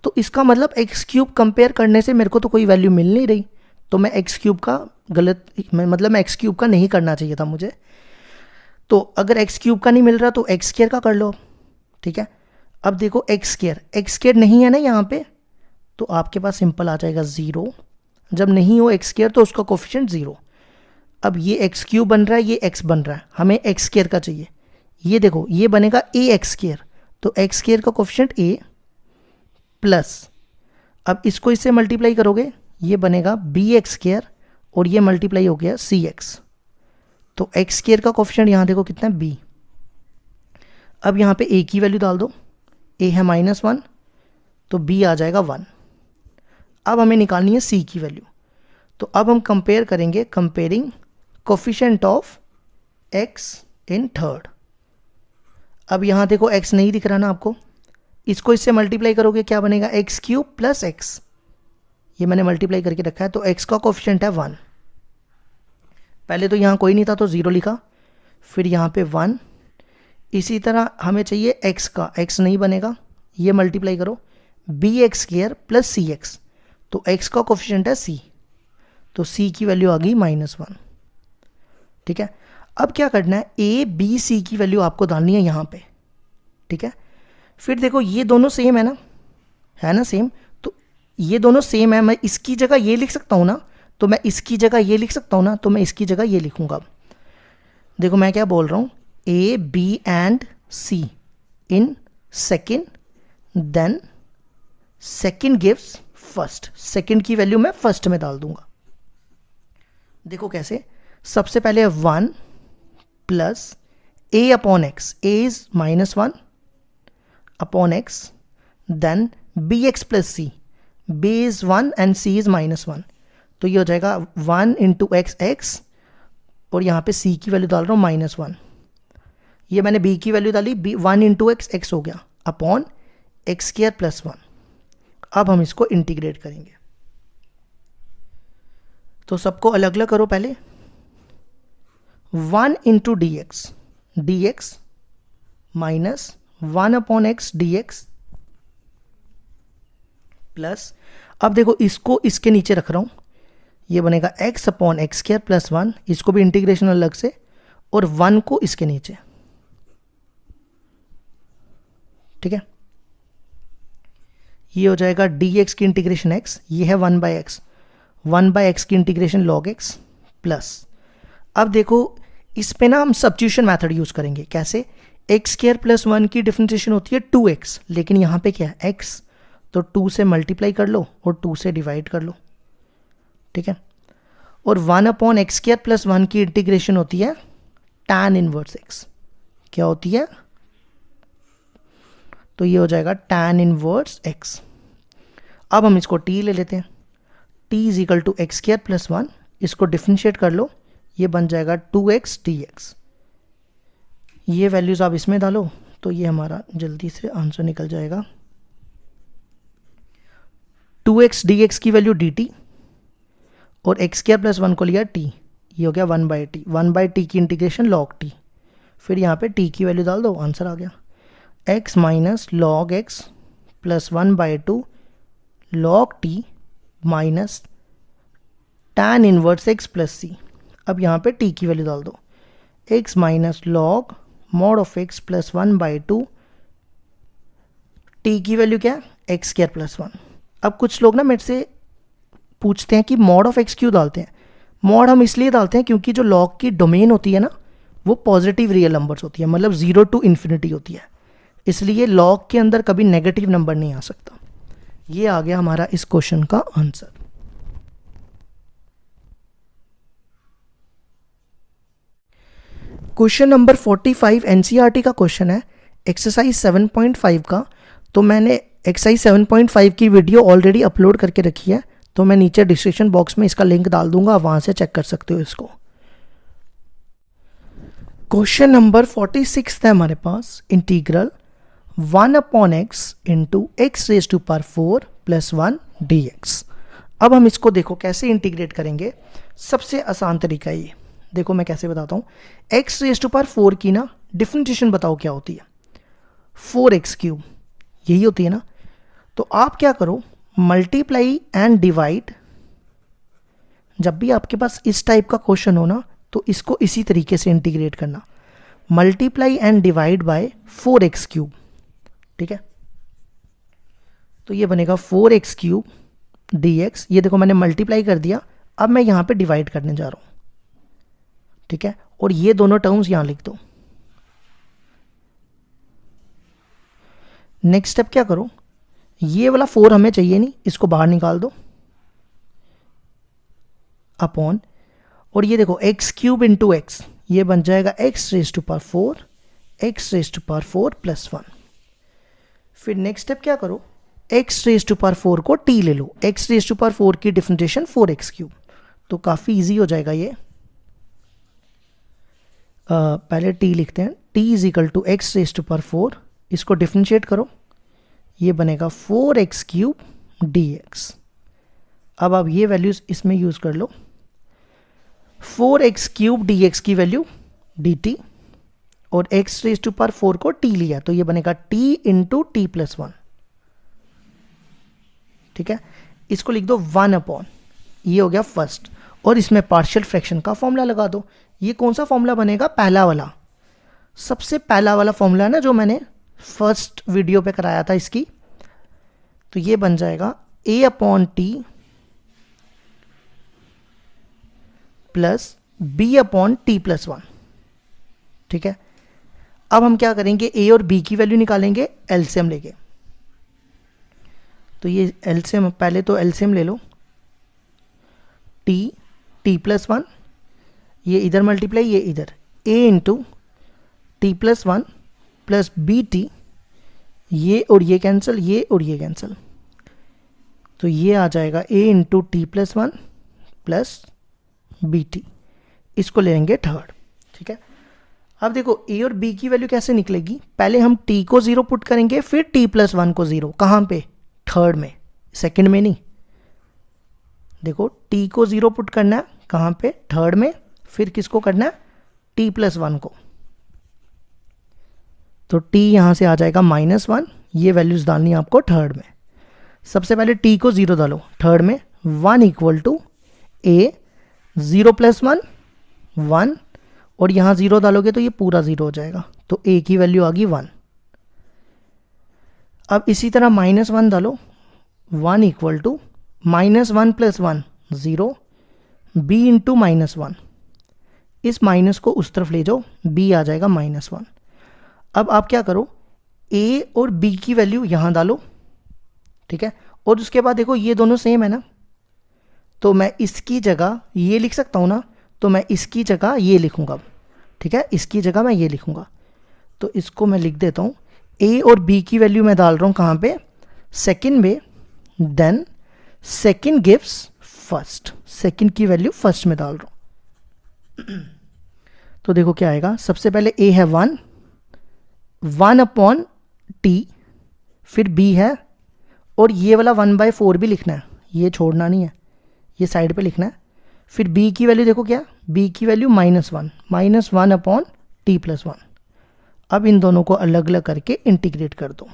तो इसका मतलब एक्स क्यूब कंपेयर करने से मेरे को तो कोई वैल्यू मिल नहीं रही, तो मैं एक्स क्यूब का गलत, मतलब मैं एक्स क्यूब का नहीं करना चाहिए था मुझे। तो अगर एक्स क्यूब का नहीं मिल रहा तो एक्स स्क्वायर का कर लो, ठीक है। अब देखो एक्स स्क्वायर नहीं है ना यहाँ पे, तो आपके पास सिंपल आ जाएगा 0। जब नहीं हो एक्स स्क्वायर तो उसका कोफिशिएंट 0। अब ये एक्स क्यूब बन रहा है, ये एक्स बन रहा है, हमें एक्स स्क्वायर का चाहिए। ये देखो ये बनेगा ए एक्स स्क्वायर, तो एक्स स्क्वायर का कोफिशिएंट ए प्लस, अब इसको इससे मल्टीप्लाई करोगे ये बनेगा बी एक्स स्क्वायर, और ये मल्टीप्लाई हो गया सी एक्स। तो एक्स स्क्वायर का कोफिशिएंट यहाँ देखो कितना है b। अब यहाँ पे a की वैल्यू डाल दो, a है -1 तो b आ जाएगा 1। अब हमें निकालनी है c की वैल्यू, तो अब हम कंपेयर करेंगे, comparing coefficient of x in third. अब यहाँ देखो x नहीं दिख रहा ना आपको, इसको इससे मल्टीप्लाई करोगे क्या बनेगा, एक्स क्यूब प्लस एक्स, ये मैंने मल्टीप्लाई करके रखा है। तो x का कोफिशिएंट है 1, पहले तो यहाँ कोई नहीं था तो 0 लिखा, फिर यहाँ पे 1। इसी तरह हमें चाहिए x का, x नहीं बनेगा, ये मल्टीप्लाई करो B x square plus C x, तो x का कोफिशिएंट है c, तो c की वैल्यू आ गई -1, ठीक है। अब क्या करना है, a b c की वैल्यू आपको डालनी है यहाँ पे, ठीक है। फिर देखो ये दोनों सेम है ना सेम, तो ये दोनों सेम है, मैं इसकी जगह ये लिख सकता हूँ ना, तो मैं इसकी जगह ये लिख सकता हूँ ना, तो मैं इसकी जगह ये लिखूंगा। देखो मैं क्या बोल रहा हूँ, A B and C in second, then second gives first, second की वैल्यू मैं फर्स्ट में डाल दूंगा। देखो कैसे, सबसे पहले 1 plus a upon X, a is -1 upon X, then B x plus C, b is 1 and c is -1, तो ये हो जाएगा 1 इंटू एक्स एक्स, और यहाँ पे c की वैल्यू डाल रहा हूँ -1, ये मैंने b की वैल्यू डाली, b 1 इंटू एक्स, एक्स हो गया अपॉन एक्स स्क्वायर प्लस 1। अब हम इसको इंटीग्रेट करेंगे, तो सबको अलग अलग करो पहले। 1 into D x, D x minus 1 upon x D x plus, अब देखो इसको इसके नीचे रख रहा हूं, ये बनेगा x upon x square plus 1, इसको भी इंटीग्रेशन अलग से, और 1 को इसके नीचे, ठीक है। ये हो जाएगा dx की इंटीग्रेशन x, ये है 1 बाई एक्स, 1 बाई एक्स की इंटीग्रेशन log x प्लस, अब देखो इस पे ना हम सब्स्टिट्यूशन मेथड यूज करेंगे। कैसे? एक्स स्क्वायर प्लस 1 की डिफरेंशिएशन होती है 2x, लेकिन यहाँ पे क्या है x, तो 2 से मल्टीप्लाई कर लो और 2 से डिवाइड कर लो, ठीक है। और 1 अपॉन एक्स स्क्वायर प्लस 1 की इंटीग्रेशन होती है tan इनवर्स x, क्या होती है? तो ये हो जाएगा tan इनवर्स x। अब हम इसको t ले लेते हैं, t is equal to X square plus 1, इसको डिफरेंशिएट कर लो, ये बन जाएगा 2x dx। ये वैल्यूज आप इसमें डालो तो ये हमारा जल्दी से आंसर निकल जाएगा। 2x dx की वैल्यू dt और एक्स स्क्वायर प्लस 1 को लिया t, ये हो गया 1 बाई टी, 1 बाई टी की इंटीग्रेशन log t, फिर यहाँ पे t की वैल्यू डाल दो, आंसर आ गया x minus log x plus 1 by 2 log t minus tan inverse x plus c। अब यहाँ पे t की वैल्यू डाल दो, x minus log mod of x plus 1 by 2, t की वैल्यू क्या है? X square plus 1। अब कुछ लोग ना मेरे से पूछते हैं कि मॉड ऑफ एक्स क्यों डालते हैं। मॉड हम इसलिए डालते हैं क्योंकि जो लॉग की डोमेन होती है ना, वो पॉजिटिव रियल नंबर्स होती है, मतलब 0 टू इन्फिनिटी होती है, इसलिए लॉग के अंदर कभी नेगेटिव नंबर नहीं आ सकता। ये आ गया हमारा इस क्वेश्चन का आंसर। क्वेश्चन नंबर 45 एनसीईआरटी का क्वेश्चन है, एक्सरसाइज 7.5 का। तो मैंने एक्सरसाइज 7.5 की वीडियो ऑलरेडी अपलोड करके रखी है, तो मैं नीचे डिस्क्रिप्शन बॉक्स में इसका लिंक डाल दूंगा, वहां से चेक कर सकते हो इसको। क्वेश्चन नंबर 46 है हमारे पास, integral 1 upon x into x raise to power 4 plus 1 dx। अब हम इसको देखो कैसे इंटीग्रेट करेंगे। सबसे आसान तरीका ये देखो, मैं कैसे बताता हूँ। एक्स रेज टू पावर 4 की ना डिफरेंशिएशन बताओ क्या होती है? 4x क्यूब, यही होती है ना। तो आप क्या करो, मल्टीप्लाई एंड डिवाइड। जब भी आपके पास इस टाइप का क्वेश्चन हो ना, तो इसको इसी तरीके से इंटीग्रेट करना, multiply and divide by 4x cube, ठीक है। तो ये बनेगा 4x क्यूब dx। ये देखो मैंने मल्टीप्लाई कर दिया, अब मैं यहां पे डिवाइड करने जा रहा हूं, ठीक है। और ये दोनों टर्म्स यहां लिख दो। नेक्स्ट स्टेप क्या करो, ये वाला 4 हमें चाहिए नहीं, इसको बाहर निकाल दो, अपॉन, और ये देखो x क्यूब इंटू एक्स, ये बन जाएगा x raise to power 4, x raise to power 4 plus 1। फिर नेक्स्ट स्टेप क्या करो, x रेज टू पावर 4 को t ले लो, x रेज टू पावर 4 की डिफरेंशिएशन 4x क्यूब, तो काफ़ी इजी हो जाएगा ये। पहले t लिखते हैं, t is equal to X raise to power 4, इसको डिफरेंशिएट करो, ये बनेगा 4x क्यूब dx। अब आप ये वैल्यूज इसमें यूज कर लो, 4x क्यूब dx की वैल्यू dt, और x रेज टू पावर 4 को t लिया, तो ये बनेगा t इंटू टी प्लस 1, ठीक है। इसको लिख दो 1 अपॉन, ये हो गया फर्स्ट, और इसमें पार्शियल फ्रैक्शन का फॉर्मूला लगा दो। ये कौन सा फॉर्मूला बनेगा? पहला वाला, सबसे पहला वाला फॉर्मूला है ना, जो मैंने फर्स्ट वीडियो पे कराया था इसकी। तो ये बन जाएगा a upon T plus b upon T plus 1, ठीक है। अब हम क्या करेंगे, a और b की वैल्यू निकालेंगे एलसीएम लेके। तो ये एलसीएम, पहले तो एलसीएम ले लो, टी प्लस 1, ये इधर मल्टीप्लाई, ये इधर, a into T plus 1 plus B T, ये और ये कैंसिल, ये और ये कैंसिल, तो ये आ जाएगा a into T plus 1 plus B T, इसको ले लेंगे थर्ड, ठीक है। अब देखो a और b की वैल्यू कैसे निकलेगी, पहले हम t को 0 पुट करेंगे, फिर t+1 को 0। कहाँ पे, थर्ड में, सेकंड में नहीं। देखो t को 0 पुट करना है कहाँ पे, थर्ड में, फिर किसको करना है, t+1 को। तो t यहाँ से आ जाएगा -1, ये वैल्यूज डालनी है आपको थर्ड में। सबसे पहले t को 0 डालो थर्ड में, 1 इक्वल टू a 0 + 1 1, और यहाँ 0 डालोगे तो ये पूरा 0 हो जाएगा, तो a की वैल्यू आ गई 1। अब इसी तरह -1 डालो, 1 इक्वल टू -1 + 1 0, b इंटू -1, इस माइनस को उस तरफ ले जाओ, b आ जाएगा -1। अब आप क्या करो, a और b की वैल्यू यहाँ डालो, ठीक है, और उसके बाद देखो ये दोनों सेम है ना, तो मैं इसकी जगह ये लिख सकता हूँ ना, तो मैं इसकी जगह ये लिखूँगा, ठीक है, इसकी जगह मैं ये लिखूँगा। तो इसको मैं लिख देता हूँ, a और b की वैल्यू मैं डाल रहा हूँ कहाँ पे, सेकंड में, then second gives first, second की वैल्यू फर्स्ट में डाल रहा हूँ। तो देखो क्या आएगा, सबसे पहले a है 1/t, फिर b है, और ये वाला 1/4 भी लिखना है, ये छोड़ना नहीं है, ये साइड पे लिखना है। फिर b की वैल्यू देखो क्या, b की वैल्यू -1/t+1। अब इन दोनों को अलग अलग करके इंटीग्रेट कर दो।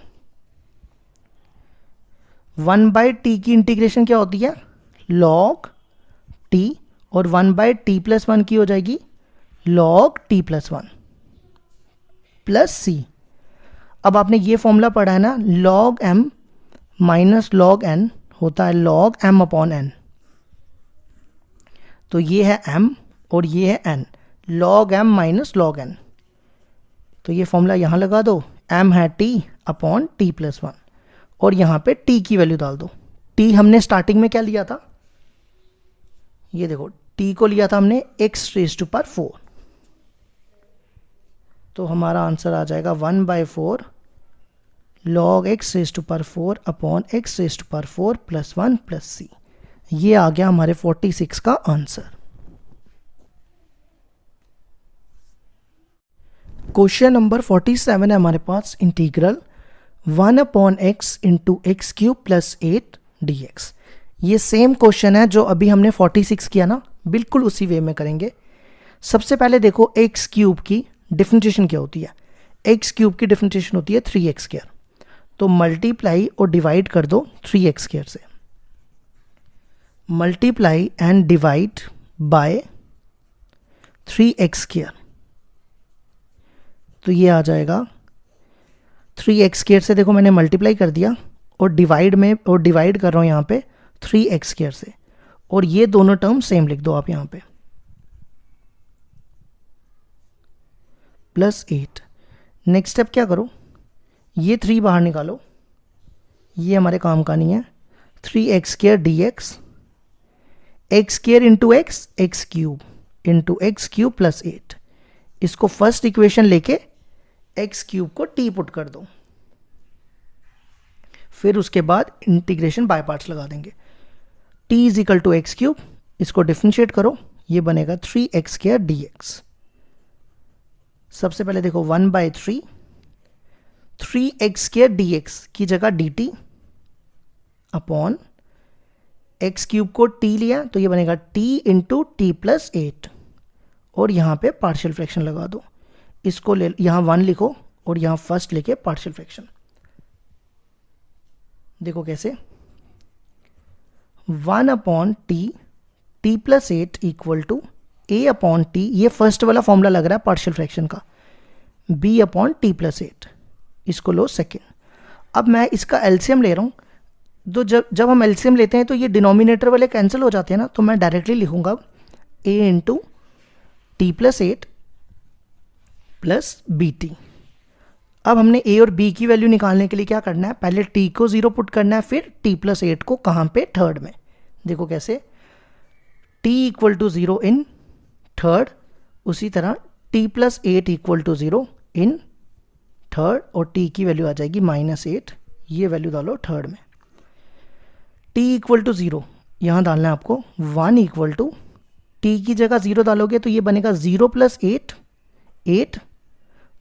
1/t की इंटीग्रेशन क्या होती है, log t, और 1/t+1 की हो जाएगी log t+1 प्लस c। अब आपने ये फॉर्मूला पढ़ा है ना, log m minus log n होता है log m/n। तो ये है m और ये है n, log m minus log n। तो ये फॉर्मूला यहाँ लगा दो, m है t/t+1, और यहाँ पे t की वैल्यू डाल दो। t हमने स्टार्टिंग में क्या लिया था, ये देखो t को लिया था हमने x⁴, तो हमारा आंसर आ जाएगा 1/4 log x⁴ upon x⁴ plus 1 plus c। ये आ गया हमारे 46 का आंसर। क्वेश्चन नंबर 47 है हमारे पास, integral 1/x into x³ plus 8 dx। ये सेम क्वेश्चन है जो अभी हमने 46 किया ना, बिल्कुल उसी वे में करेंगे। सबसे पहले देखो x³ की डिफरेंशिएशन क्या होती है, x³ की डिफरेंशिएशन होती है 3x²। तो मल्टीप्लाई और डिवाइड कर दो 3x² से, multiply and divide by 3x²। तो ये आ जाएगा 3x² से, देखो मैंने मल्टीप्लाई कर दिया, और डिवाइड में, और डिवाइड कर रहा हूँ यहाँ पे 3x² से, और ये दोनों टर्म सेम लिख दो आप यहाँ पे, प्लस 8। नेक्स्ट स्टेप क्या करो, ये 3 बाहर निकालो, ये हमारे काम का नहीं है। 3x² dx, x² into x, x³ into x³ plus 8। इसको फर्स्ट इक्वेशन लेके x³ को t पुट कर दो, फिर उसके बाद इंटीग्रेशन बाय पार्ट्स लगा देंगे। t is equal to x³, इसको डिफरेंशिएट करो, ये बनेगा 3x² dx। सबसे पहले देखो 1/3, 3x² dx की जगह dt अपॉन x³ को t लिया, तो ये बनेगा t इंटू t प्लस 8, और यहाँ पे पार्शियल फ्रैक्शन लगा दो। इसको ले, यहाँ 1 लिखो, और यहाँ फर्स्ट लेके पार्शियल फ्रैक्शन। देखो कैसे, 1/t, t plus 8 equal to a/t, ये फर्स्ट वाला फॉर्मूला लग रहा है पार्शियल फ्रैक्शन का, b/t प्लस 8। इसको लो सेकेंड। अब मैं इसका एलसीएम ले रहा हूँ, तो जब हम एलसीएम लेते हैं तो ये डिनोमिनेटर वाले कैंसिल हो जाते हैं ना, तो मैं डायरेक्टली लिखूंगा a into T plus 8 plus bt। अब हमने a और b की वैल्यू निकालने के लिए क्या करना है, पहले t को 0 पुट करना है, फिर t प्लस 8 को कहाँ पे, थर्ड में। देखो कैसे, t equal to 0 in third, उसी तरह t plus 8 equal to 0 in third, और t की वैल्यू आ जाएगी -8, ये वैल्यू डालो थर्ड में। t इक्वल टू 0 यहाँ डालना है आपको, 1 इक्वल टू t की जगह 0 डालोगे तो ये बनेगा 0 प्लस 8, 8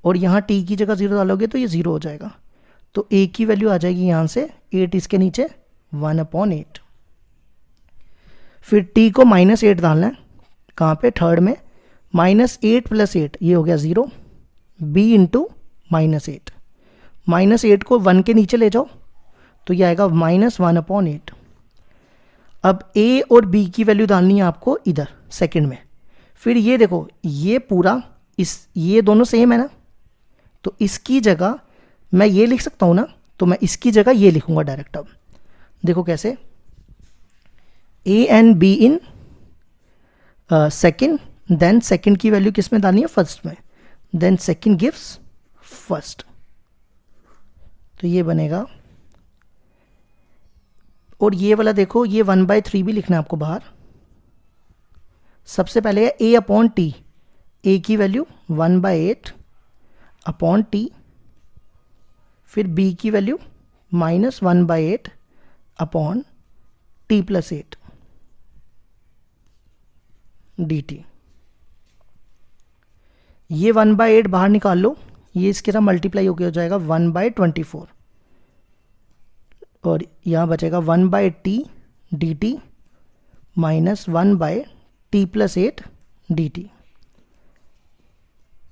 और यहाँ t की जगह 0 डालोगे तो ये 0 हो जाएगा। तो a की वैल्यू आ जाएगी यहाँ से 8 इसके नीचे 1/8। फिर t को -8 डालना है, कहाँ पे, थर्ड में, -8 + 8 ये हो गया 0, b इंटू -8, -8 को 1 के नीचे ले जाओ तो ये आएगा -1/8। अब a और b की वैल्यू डालनी है आपको इधर सेकंड में। फिर ये देखो ये पूरा ये दोनों सेम है ना, तो इसकी जगह मैं ये लिख सकता हूँ ना, तो मैं इसकी जगह ये लिखूंगा डायरेक्ट। अब देखो कैसे, a and b in second, then second की वैल्यू किस में डालनी है, फर्स्ट में, देन सेकंड गिव्स फर्स्ट, तो ये बनेगा। और ये वाला देखो, ये 1/3 भी लिखना है आपको बाहर। सबसे पहले है a/t, a की वैल्यू 1/8/t, फिर b की वैल्यू -1/8/t + 8 dt। ये 1/8 बाहर निकाल लो, ये इसके साथ मल्टीप्लाई होकर हो जाएगा 1/24, और यहाँ बचेगा 1/t dt -1/t + 8 dt।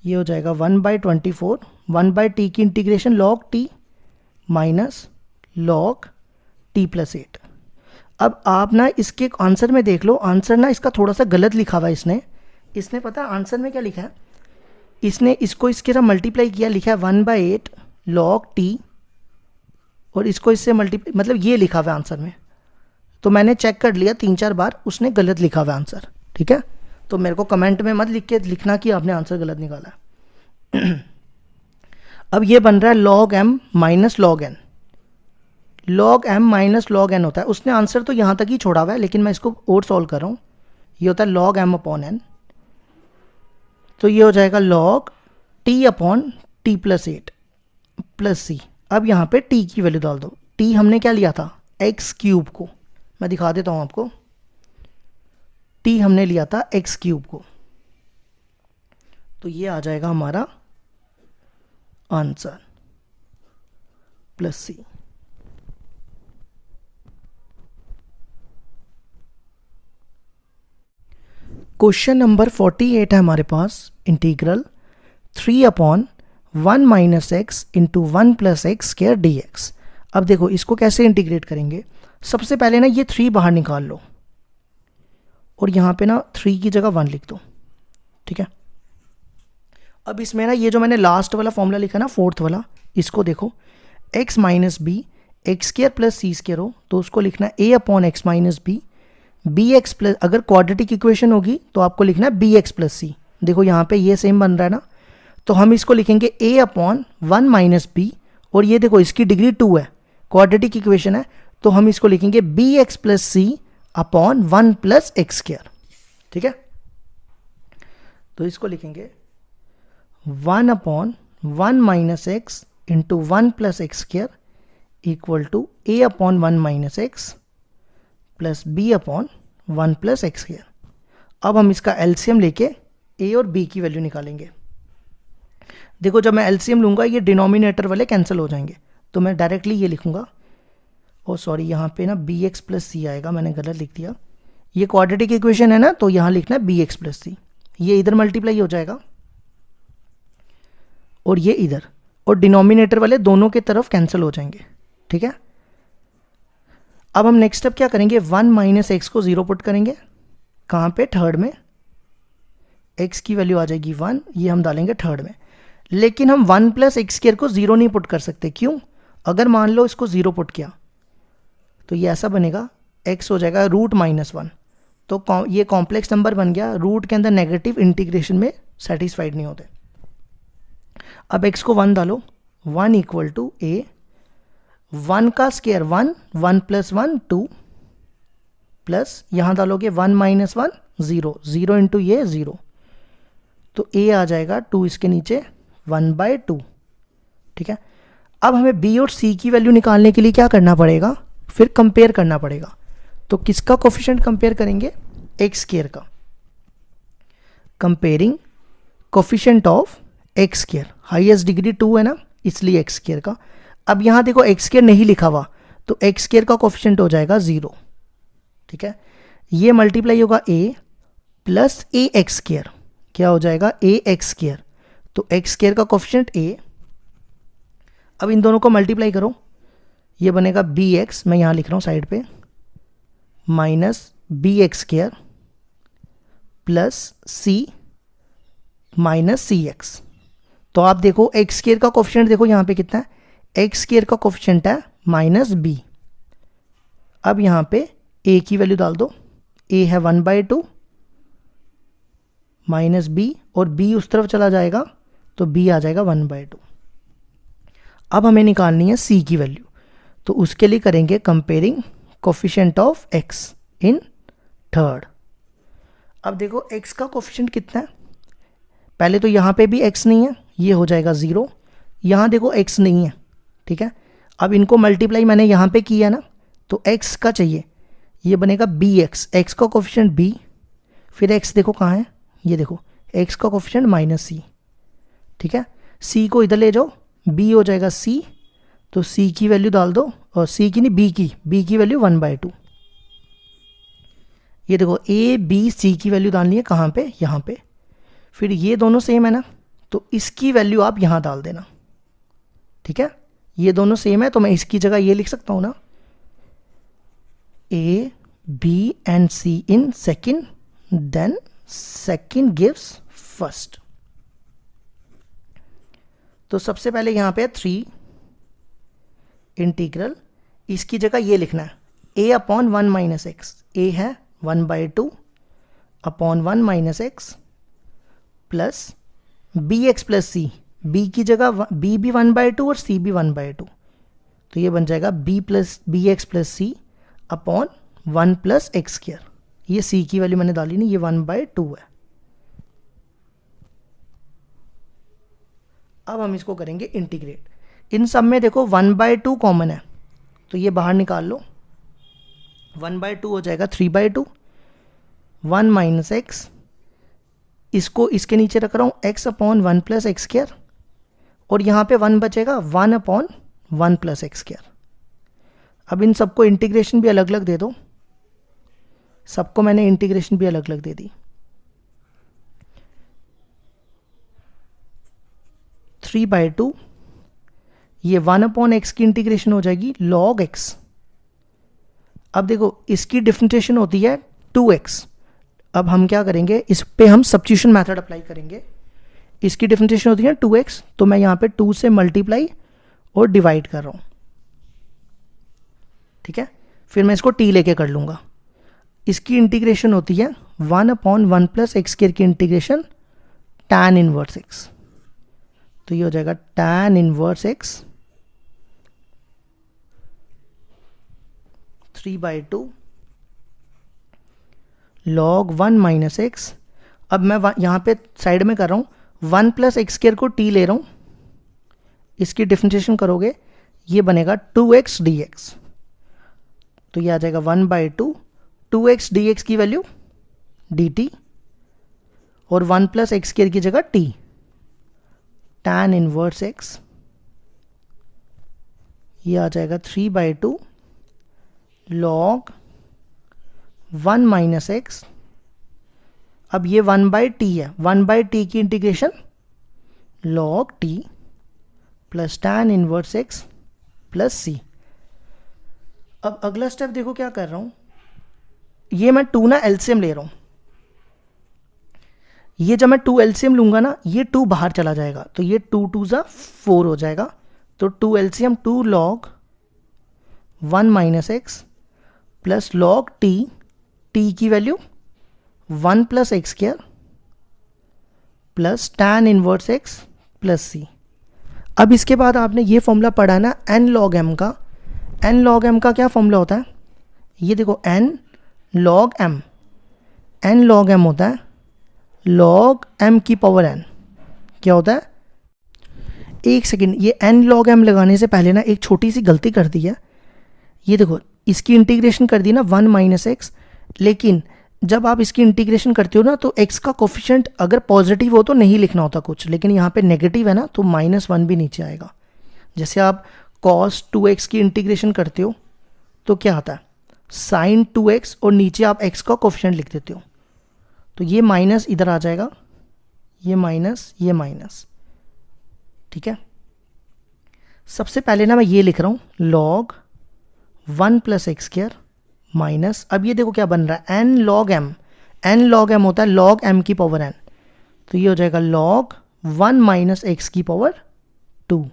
ये हो जाएगा 1/24, 1/t की integration log t minus log t + 8। अब आप ना इसके आंसर में देख लो, आंसर ना इसका थोड़ा सा गलत लिखा हुआ है इसने पता है आंसर में क्या लिखा है, इसने इसको इसके साथ मल्टीप्लाई किया, लिखा है 1/8 log t, और इसको इससे मल्टीप्लाई, मतलब ये लिखा हुआ है आंसर में। तो मैंने चेक कर लिया 3-4 बार, उसने गलत लिखा हुआ है आंसर, ठीक है। तो मेरे को कमेंट में मत लिखना कि आपने आंसर गलत निकाला। अब ये बन रहा है log m - log n, log m - log n होता है, उसने आंसर तो यहाँ तक ही छोड़ा हुआ है, लेकिन मैं इसको और सॉल्व कर रहा हूँ। ये होता है log m/n, तो ये हो जाएगा log t/t + 8 + c। अब यहाँ पे t की वैल्यू डाल दो, t हमने क्या लिया था, x³ को, मैं दिखा देता हूँ आपको, t हमने लिया था x³ को, तो ये आ जाएगा हमारा आंसर +c। क्वेश्चन नंबर 48 है हमारे पास, इंटीग्रल 3/1 - x × 1 + x² dx। अब देखो इसको कैसे इंटीग्रेट करेंगे। सबसे पहले ना ये 3 बाहर निकाल लो, और यहाँ पे ना 3 की जगह 1 लिख दो, ठीक है। अब इसमें ना ये जो मैंने लास्ट वाला फॉर्मूला लिखा ना, फोर्थ वाला, इसको देखो, x - b x² + c² हो तो उसको लिखना है a/x - b, bx प्लस, अगर क्वाड्रेटिक इक्वेशन होगी तो आपको लिखना है bx + c। देखो यहाँ पे ये सेम बन रहा है ना, तो हम इसको लिखेंगे a/1 - b, और ये देखो इसकी डिग्री 2 है, क्वाड्रेटिक इक्वेशन है, तो हम इसको लिखेंगे bx + c/1 + x², ठीक है। तो इसको लिखेंगे 1/1 - x × 1 + x² = a/1 - x + b/1 + x²। अब हम इसका एलसीएम लेके a और b की वैल्यू निकालेंगे। देखो जब मैं एलसीएम लूँगा ये डिनोमिनेटर वाले कैंसिल हो जाएंगे, तो मैं डायरेक्टली ये लिखूँगा, ओ सॉरी यहाँ पे ना bx + c आएगा, मैंने गलत लिख दिया। ये क्वाड्रेटिक इक्वेशन है ना, तो यहाँ लिखना है bx + c, ये इधर मल्टीप्लाई हो जाएगा और ये इधर, और डिनोमिनेटर वाले दोनों के तरफ कैंसिल हो जाएंगे, ठीक है। अब हम नेक्स्ट स्टेप क्या करेंगे, 1 - x को 0 पुट करेंगे, कहाँ पे, थर्ड में, x की वैल्यू आ जाएगी 1, ये हम डालेंगे थर्ड में। लेकिन हम 1 + x² को 0 नहीं पुट कर सकते, क्यों, अगर मान लो इसको 0 पुट किया तो ये ऐसा बनेगा, x हो जाएगा √-1, तो ये कॉम्प्लेक्स नंबर बन गया, रूट के अंदर नेगेटिव इंटीग्रेशन में सेटिस्फाइड नहीं होते। अब x को 1 डालो, 1 = a, 1 का स्क्वायर 1, 1 + 1 2, प्लस यहाँ डालोगे 1 - 1 0, 0 इंटू ये 0, तो a आ जाएगा 2 इसके नीचे 1/2, ठीक है। अब हमें b और c की वैल्यू निकालने के लिए क्या करना पड़ेगा, फिर कंपेयर करना पड़ेगा। तो किसका कोफिशिएंट कंपेयर करेंगे, x² का, comparing coefficient of x square, highest degree 2 है ना, इसलिए एक्स स्क्वायर का। अब यहाँ देखो एक्स स्क्वायर नहीं लिखा हुआ, तो एक्स स्क्वायर का कोफिशिएंट हो जाएगा 0, ठीक है। ये मल्टीप्लाई होगा a plus A x square, क्या हो जाएगा ए एक्स स्क्वायर, तो एक्स स्क्वायर का कोफिशिएंट a। अब इन दोनों को मल्टीप्लाई करो, ये बनेगा बी एक्स, मैं यहाँ लिख रहा हूँ साइड पे, minus b x square plus c minus c x. तो आप देखो एक्स स्क्वायर का कोफिशिएंट देखो यहाँ पे कितना है, एक्स स्क्वायर का कोफिशिएंट है माइनस बी। अब यहाँ पे a की वैल्यू डाल दो, a है 1/2 माइनस b, और b उस तरफ चला जाएगा तो b आ जाएगा 1/2। अब हमें निकालनी है c की वैल्यू, तो उसके लिए करेंगे comparing coefficient of x in third. अब देखो x का कोफिशिएंट कितना है, पहले तो यहाँ पे भी x नहीं है, ये हो जाएगा 0, यहाँ देखो x नहीं है, ठीक है। अब इनको मल्टीप्लाई मैंने यहाँ पे किया ना, तो x का चाहिए, ये बनेगा bx, x का कोफिशिएंट b, फिर x देखो कहाँ है, ये देखो x का कोफिशिएंट माइनस c, ठीक है। c को इधर ले जाओ, b हो जाएगा c, तो c की वैल्यू डाल दो, और c की नहीं b की वैल्यू 1/2। ये देखो a b c की वैल्यू डालनी है कहाँ पे, यहाँ पे। फिर ये दोनों सेम है ना, तो इसकी वैल्यू आप यहाँ डाल देना, ठीक है। ये दोनों सेम है तो मैं इसकी जगह ये लिख सकता हूँ ना, a b and c in second, then second gives first. तो सबसे पहले यहाँ पे 3 इंटीग्रल, इसकी जगह ये लिखना है a upon 1 minus x, a है 1/2 upon 1 minus x plus B x plus c, b की जगह b भी 1/2 और c भी 1/2, तो ये बन जाएगा बी एक्स प्लस सी अपॉन 1 प्लस एक्स स्क्वायर। ये c की वैल्यू मैंने डाली नहीं, ये 1/2 है। अब हम इसको करेंगे इंटीग्रेट। इन सब में देखो 1/2 कॉमन है, तो ये बाहर निकाल लो, 1/2 हो जाएगा 3/2, 1 माइनस एक्स, इसको इसके नीचे रख रहा हूँ x upon 1 plus x square, और यहाँ पे 1 बचेगा 1 अपॉन 1 प्लस एक्स स्क्वायर। अब इन सबको इंटीग्रेशन भी अलग अलग दे दो, सबको मैंने इंटीग्रेशन भी अलग अलग दे दी। 3/2, ये 1 अपॉन एक्स की इंटीग्रेशन हो जाएगी log x। अब देखो इसकी डिफरेंशिएशन होती है 2x, अब हम क्या करेंगे, इस पे हम सब्स्टिट्यूशन मेथड अप्लाई करेंगे। इसकी डिफरेंशिएशन होती है 2x, तो मैं यहाँ पे 2 से मल्टीप्लाई और डिवाइड कर रहा हूँ, ठीक है। फिर मैं इसको t लेके कर लूँगा। इसकी इंटीग्रेशन होती है 1 अपॉन 1 प्लस एक्स स्क्वायर की इंटीग्रेशन tan इनवर्स x, तो ये हो जाएगा tan inverse x 3/2 log 1 minus x. अब मैं यहाँ पे साइड में कर रहा हूँ 1 प्लस एक्स स्क्वायर को t ले रहा हूँ, इसकी डिफरेंशिएशन करोगे ये बनेगा 2x dx, तो ये आ जाएगा 1/2 2x dx की वैल्यू dt, और 1 प्लस एक्स स्क्वायर की जगह t, tan इनवर्स x, ये आ जाएगा 3/2 log 1 माइनस एक्स। अब ये 1/t है, 1/t की integration log t plus tan inverse x plus c। अब अगला स्टेप देखो क्या कर रहा हूं, ये मैं 2 ना एलसीएम ले रहा हूं, ये जब मैं 2 एलसीएम लूंगा ना, ये 2 बाहर चला जाएगा, तो ये 2 2 ज़ा 4 हो जाएगा, तो 2 LCM 2 log 1 minus x plus log t, t की value 1 plus x square plus tan inverse x plus c। अब इसके बाद आपने ये फॉर्मूला पढ़ा ना n log m का, n log m का क्या फॉर्मूला होता है, ये देखो n log m, n log m होता है log m की पावर n, क्या होता है, एक सेकेंड, ये n log m लगाने से पहले ना एक छोटी सी गलती कर दी है। ये देखो इसकी इंटीग्रेशन कर दी ना 1 माइनस एक्स, लेकिन जब आप इसकी इंटीग्रेशन करते हो ना तो x का कोफिशिएंट अगर पॉजिटिव हो तो नहीं लिखना होता कुछ, लेकिन यहाँ पे नेगेटिव है ना तो -1 भी नीचे आएगा। जैसे आप cos 2x की इंटीग्रेशन करते हो तो क्या आता है sin 2x और नीचे आप x का कोफिशिएंट लिख देते हो, तो ये माइनस इधर आ जाएगा, ये माइनस, ठीक है। सबसे पहले ना मैं ये लिख रहा हूँ log 1 + x² माइनस, अब ये देखो क्या बन रहा है n log m होता है log m की पावर n, तो ये हो जाएगा log 1 - x की power 2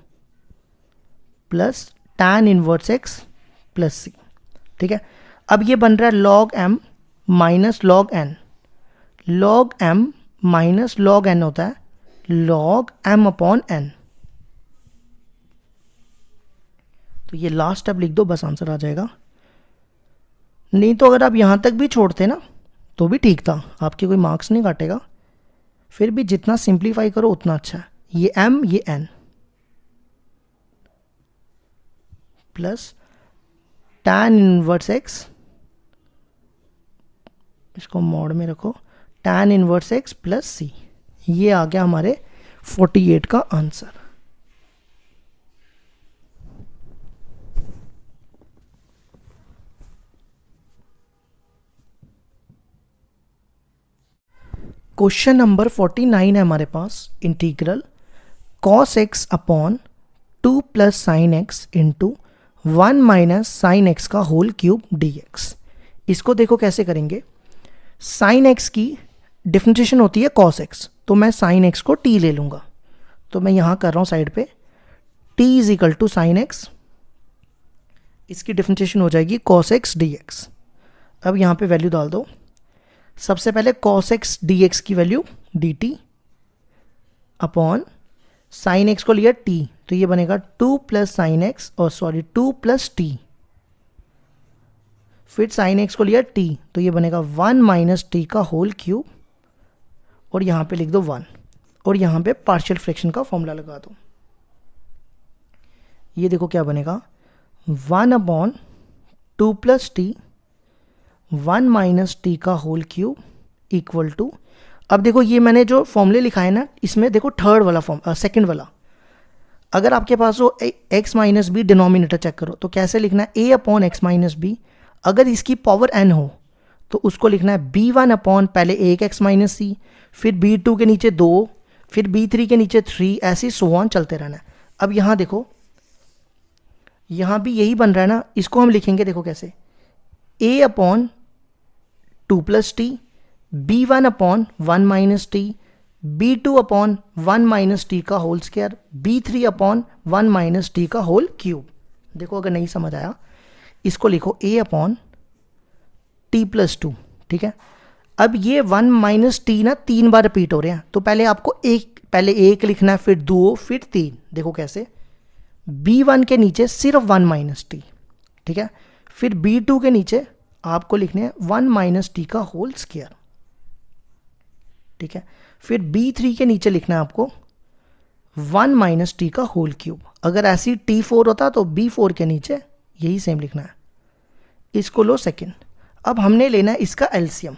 plus tan inverse x plus c, ठीक है। अब ये बन रहा है log m minus log n, log m minus log n होता है log m/n, तो ये लास्ट स्टेप लिख दो, बस आंसर आ जाएगा। नहीं तो अगर आप यहाँ तक भी छोड़ते ना तो भी ठीक था, आपके कोई मार्क्स नहीं काटेगा, फिर भी जितना सिंप्लीफाई करो उतना अच्छा है। ये m ये n plus tan inverse x, इसको मोड में रखो, tan inverse x plus c, ये आ गया हमारे 48 का आंसर। क्वेश्चन नंबर 49 है हमारे पास, integral cos x upon 2 + sin x into 1 - sin x का होल क्यूब dx। इसको देखो कैसे करेंगे। sin x की डिफरेंशिएशन होती है cos x, तो मैं sin x को t ले लूँगा, तो मैं यहाँ कर रहा हूँ साइड पे t = sin x, इसकी डिफरेंशिएशन हो जाएगी cos x dx। अब यहाँ पे वैल्यू डाल दो, सबसे पहले cos x dx की value dt upon sin x को लिया t, तो ये बनेगा 2 + sin x और 2 + t, फिर sin x को लिया t, तो ये बनेगा 1 - t का होल क्यूब, और यहाँ पे लिख दो 1, और यहाँ पे पार्शियल फ्रैक्शन का फॉर्मूला लगा दो। ये देखो क्या बनेगा 1/2 + t 1 - t का होल क्यूब इक्वल टू, अब देखो ये मैंने जो फॉर्मूले लिखा है ना, इसमें देखो थर्ड वाला सेकंड वाला, अगर आपके पास हो x - b, डिनोमिनेटर चेक करो तो कैसे लिखना है a/x - b, अगर इसकी पावर n हो तो उसको लिखना है b1 पहले 1x - c, फिर b2 के नीचे 2, फिर b3 के नीचे 3, ऐसे सो ऑन चलते रहना है। अब यहाँ देखो, यहाँ भी यही बन रहा है ना, इसको हम लिखेंगे देखो कैसे, a/2 + t, b1/1 - t, b2/1 - t का होल स्क्वायर, b3/1 - t का होल क्यूब। देखो अगर नहीं समझ आया इसको लिखो a/t + 2, ठीक है। अब ये 1 - t ना 3 बार रिपीट हो रहे हैं, तो पहले आपको पहले 1 लिखना है, फिर 2, फिर 3। देखो कैसे, b1 के नीचे सिर्फ 1 - t, ठीक है, फिर b2 के नीचे आपको लिखने हैं 1 - t का होल स्क्वायर, ठीक है, फिर b3 के नीचे लिखना है आपको 1 - t का होल क्यूब। अगर ऐसी t4 होता तो b4 के नीचे यही सेम लिखना है। इसको लो सेकंड। अब हमने लेना है इसका एलसीएम,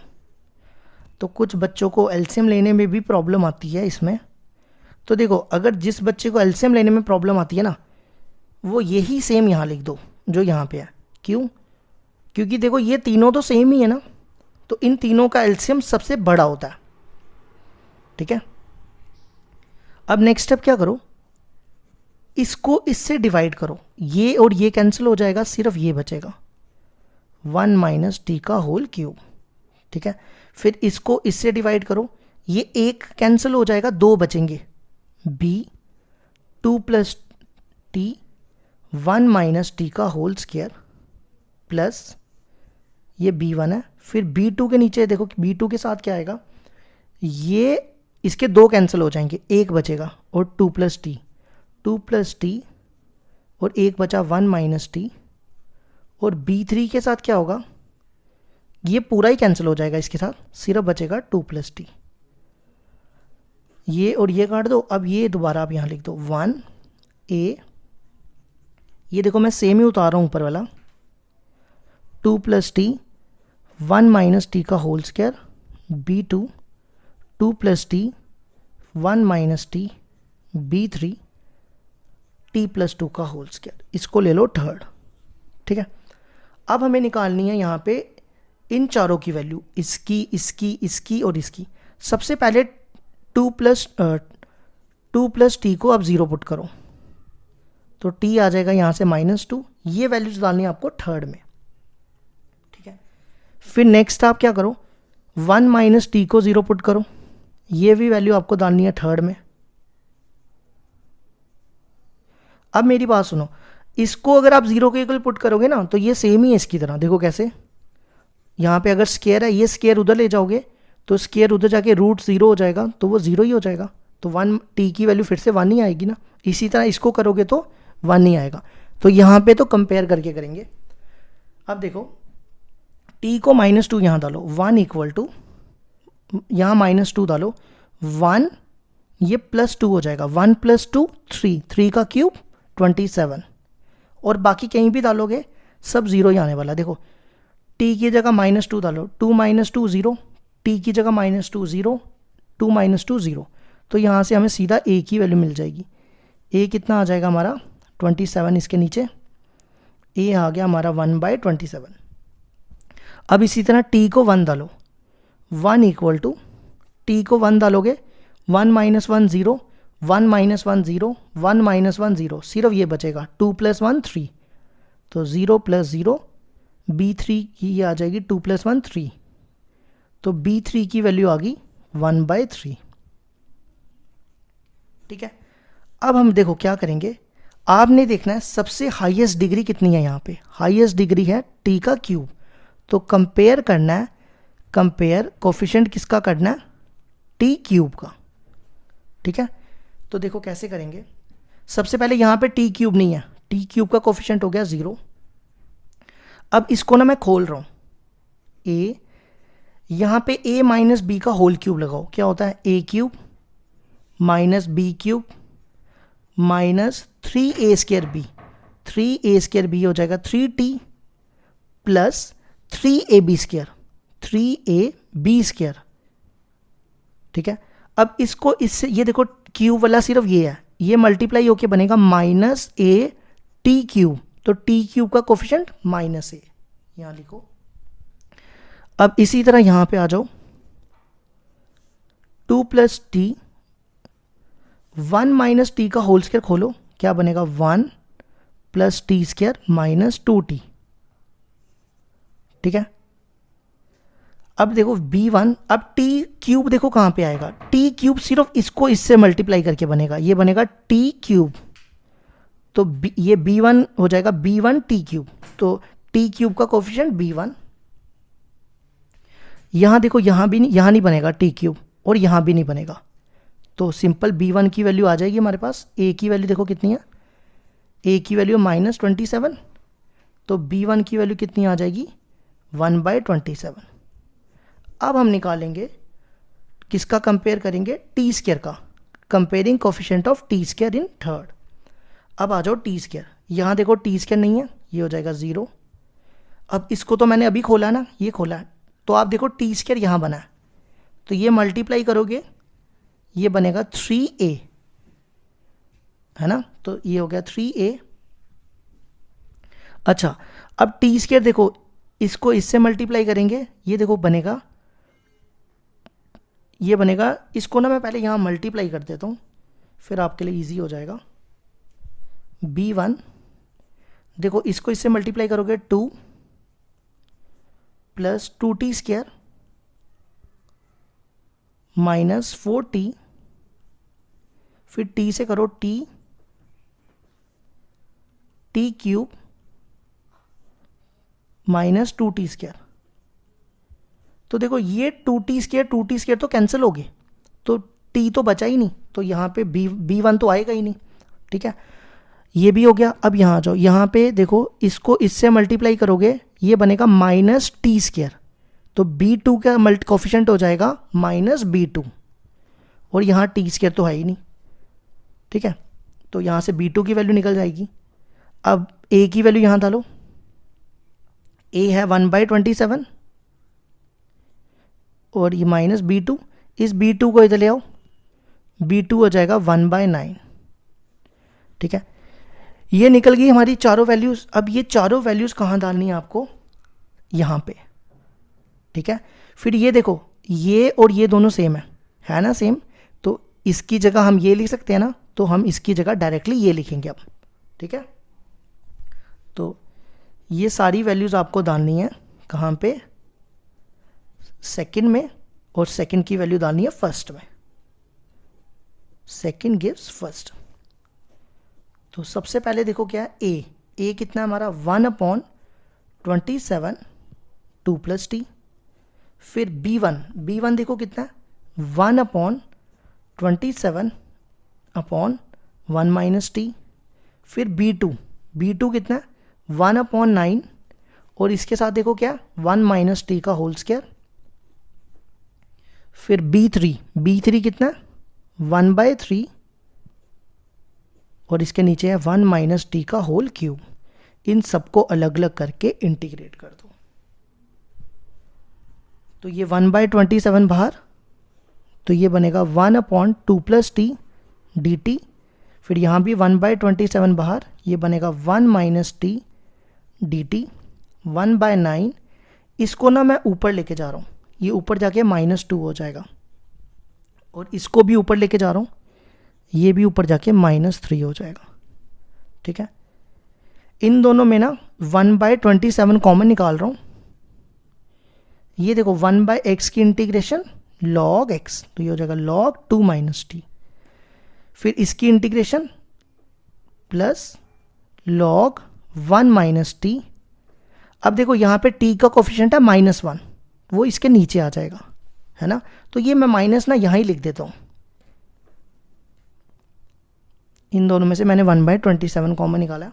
तो कुछ बच्चों को एलसीएम लेने में भी प्रॉब्लम आती है इसमें, तो देखो अगर जिस बच्चे को एलसीएम लेने में प्रॉब्लम आती है ना, वो यही सेम यहाँ लिख दो जो यहाँ पे है। क्यों? क्योंकि देखो ये तीनों तो सेम ही है ना, तो इन तीनों का एलसीएम सबसे बड़ा होता है, ठीक है। अब नेक्स्ट स्टेप क्या करो, इसको इससे डिवाइड करो, ये और ये कैंसिल हो जाएगा, सिर्फ ये बचेगा 1 - t का होल क्यूब, ठीक है। फिर इसको इससे डिवाइड करो, ये एक कैंसिल हो जाएगा, 2 बचेंगे, b2 + t 1 - t का होल स्क्वायर प्लस ये b1 है, फिर b2 के नीचे देखो b2 के साथ क्या आएगा, ये इसके 2 कैंसिल हो जाएंगे, 1 बचेगा और 2 + t और 1 बचा 1 - t, और b3 के साथ क्या होगा, ये पूरा ही कैंसिल हो जाएगा इसके साथ, सिर्फ बचेगा 2 + t, ये और ये काट दो। अब ये दोबारा आप यहाँ लिख दो 1a, ये देखो मैं सेम ही उतार रहा हूँ ऊपर वाला, 2 + t 1 माइनस टी का होल स्क्वायर b2 2 प्लस टी 1 माइनस टी b3 t प्लस 2 का होल स्क्वायर, इसको ले लो थर्ड। ठीक है, अब हमें निकालनी है यहाँ पे इन चारों की वैल्यू, इसकी इसकी इसकी और इसकी। सबसे पहले 2 प्लस टी को अब 0 पुट करो तो टी आ जाएगा यहाँ से -2, ये वैल्यूज डालनी है आपको थर्ड में। ठीक है, फिर नेक्स्ट आप क्या करो, 1 माइनस टी को 0 पुट करो, ये भी वैल्यू आपको डालनी है थर्ड में। अब मेरी बात सुनो, इसको अगर आप 0 के इक्वल पुट करोगे ना तो ये सेम ही है इसकी तरह। देखो कैसे, यहाँ पे अगर स्केयर है, ये स्केयर उधर ले जाओगे तो स्केयर उधर जाके √0 हो जाएगा, तो वो 0 ही हो जाएगा, तो 1 टी की वैल्यू फिर से 1 ही आएगी ना। इसी तरह इसको करोगे तो 1 ही आएगा। तो यहाँ पे तो कंपेयर करके करेंगे। अब देखो टी को -2 यहाँ डालो, 1 इक्वल टू, यहाँ -2 डालो 1, ये +2 हो जाएगा, 1 + 2 3, 3 का क्यूब 27, और बाकी कहीं भी डालोगे सब 0 ही आने वाला। देखो टी की जगह -2 डालो, 2 - 2 0, टी की जगह -2 0, 2 - 2 0, तो यहाँ से हमें सीधा ए की वैल्यू मिल जाएगी। ए कितना आ जाएगा हमारा 27, इसके नीचे ए आ गया हमारा 1/27। अब इसी तरह टी को 1 डालो, 1 इक्वल टू, टी को 1 डालोगे 1 - 1 0, 1 - 1 0, 1 - 1 0, सिर्फ ये बचेगा, 2 + 1 3, तो 0 + 0 b3 की आ जाएगी, 2 + 1 3, तो b3 की वैल्यू आ गई 1/3। ठीक है, अब हम देखो क्या करेंगे, आपने देखना है सबसे हाईएस्ट डिग्री कितनी है। यहाँ पे हाईएस्ट डिग्री है टी का क्यूब, तो कंपेयर करना है, कंपेयर कोफिशिएंट किसका करना है, टी क्यूब का। ठीक है, तो देखो कैसे करेंगे। सबसे पहले यहाँ पे टी क्यूब नहीं है, टी क्यूब का कोफिशिएंट हो गया 0। अब इसको ना मैं खोल रहा हूँ, ए, यहाँ पे a - b का होल क्यूब लगाओ, क्या होता है a³ - b³ -3a² b, 3a² हो जाएगा 3t प्लस 3ab², 3ab²। ठीक है, अब इसको इससे, ये देखो क्यूब वाला सिर्फ ये है, ये मल्टीप्लाई होके बनेगा -a(t³), तो t³ का कोफिशिएंट -a, यहां लिखो। अब इसी तरह यहां पे आ जाओ, 2 + t, 1 - t का होल स्क्वायर खोलो, क्या बनेगा 1 + t² -2t। ठीक है, अब देखो b1, अब t³ देखो कहां पे आएगा, t³ सिर्फ इसको इससे मल्टीप्लाई करके बनेगा, ये बनेगा t³, तो ये b1 हो जाएगा b1 t³, तो t³ का कोफिशिएंट b1। यहां देखो, यहां भी नहीं, यहां नहीं बनेगा t³ और यहां भी नहीं बनेगा, तो सिंपल b1 की वैल्यू आ जाएगी हमारे पास। a की वैल्यू देखो कितनी है, a की वैल्यू -27, तो b1 की वैल्यू कितनी आ जाएगी 1/27। अब हम निकालेंगे, किसका कंपेयर करेंगे, t² का, comparing coefficient of t² in third. अब आ जाओ t², यहाँ देखो t² नहीं है, ये हो जाएगा 0। अब इसको तो मैंने अभी खोला ना, ये खोला है, तो आप देखो t² यहाँ बना है, तो ये मल्टीप्लाई करोगे ये बनेगा 3a, है ना, तो ये हो गया 3a। अच्छा, अब t² देखो, इसको इससे मल्टीप्लाई करेंगे, ये देखो बनेगा, ये बनेगा, इसको ना मैं पहले यहाँ मल्टीप्लाई कर देता हूँ, फिर आपके लिए इजी हो जाएगा। b1 देखो, इसको इससे मल्टीप्लाई करोगे 2 + 2t² -4t, फिर t से करो t³ -2t², तो देखो ये 2t² तो कैंसिल हो गए, तो t तो बचा ही नहीं, तो यहाँ पे b1 तो आएगा ही नहीं। ठीक है, ये भी हो गया। अब यहाँ आ जाओ, यहाँ पे देखो इसको इससे मल्टीप्लाई करोगे, ये बनेगा -t², तो b2 का कोफिशिएंट हो जाएगा -b2, और यहाँ t² तो है ही नहीं। ठीक है, तो यहाँ से b2 की वैल्यू निकल जाएगी। अब a की वैल्यू यहाँ डालो, a है 1/27, और ये माइनस B2, इस B2 को इधर ले आओ, B2 हो जाएगा 1/9। ठीक है, ये निकल गई हमारी चारों वैल्यूज़। अब ये चारों वैल्यूज़ कहाँ डालनी है आपको, यहाँ पे। ठीक है, फिर ये देखो ये और ये दोनों सेम है ना, सेम, तो इसकी जगह हम ये लिख सकते हैं ना, तो हम इसकी जगह डायरेक्टली ये लिखेंगे अब। ठीक है, तो ये सारी वैल्यूज़ आपको डालनी है कहाँ पे, सेकंड में, और सेकंड की वैल्यू डालनी है फर्स्ट में। Second gives first. तो सबसे पहले देखो क्या है, ए कितना है हमारा 1/27 2 + t। फिर B1 देखो कितना है 1/27 1 - t। फिर B2 कितना है 1/9, और इसके साथ देखो क्या 1 - t का होल स्क्वायर। फिर B3 कितना है 1/3, और इसके नीचे है 1 - t का होल क्यूब। इन सबको अलग अलग करके इंटीग्रेट कर दो। तो ये 1/27 बाहर, तो ये बनेगा 1/2 + t dt। फिर यहाँ भी 1/27 बाहर, ये बनेगा 1 - t dt 1/9। इसको ना मैं ऊपर लेके जा रहा हूँ, ये ऊपर जाके -2 हो जाएगा, और इसको भी ऊपर लेके जा रहा हूँ, ये भी ऊपर जाके -3 हो जाएगा। ठीक है, इन दोनों में ना 1/27 कॉमन निकाल रहा हूँ। ये देखो 1/x की इंटीग्रेशन log x, तो ये हो जाएगा log 2 - t। फिर इसकी इंटीग्रेशन प्लस log 1 - t। अब देखो यहाँ पे t का कोफिशिएंट है -1, वो इसके नीचे आ जाएगा, है ना, तो ये मैं माइनस ना यहाँ ही लिख देता हूँ। इन दोनों में से मैंने 1/27 कॉमन निकाला।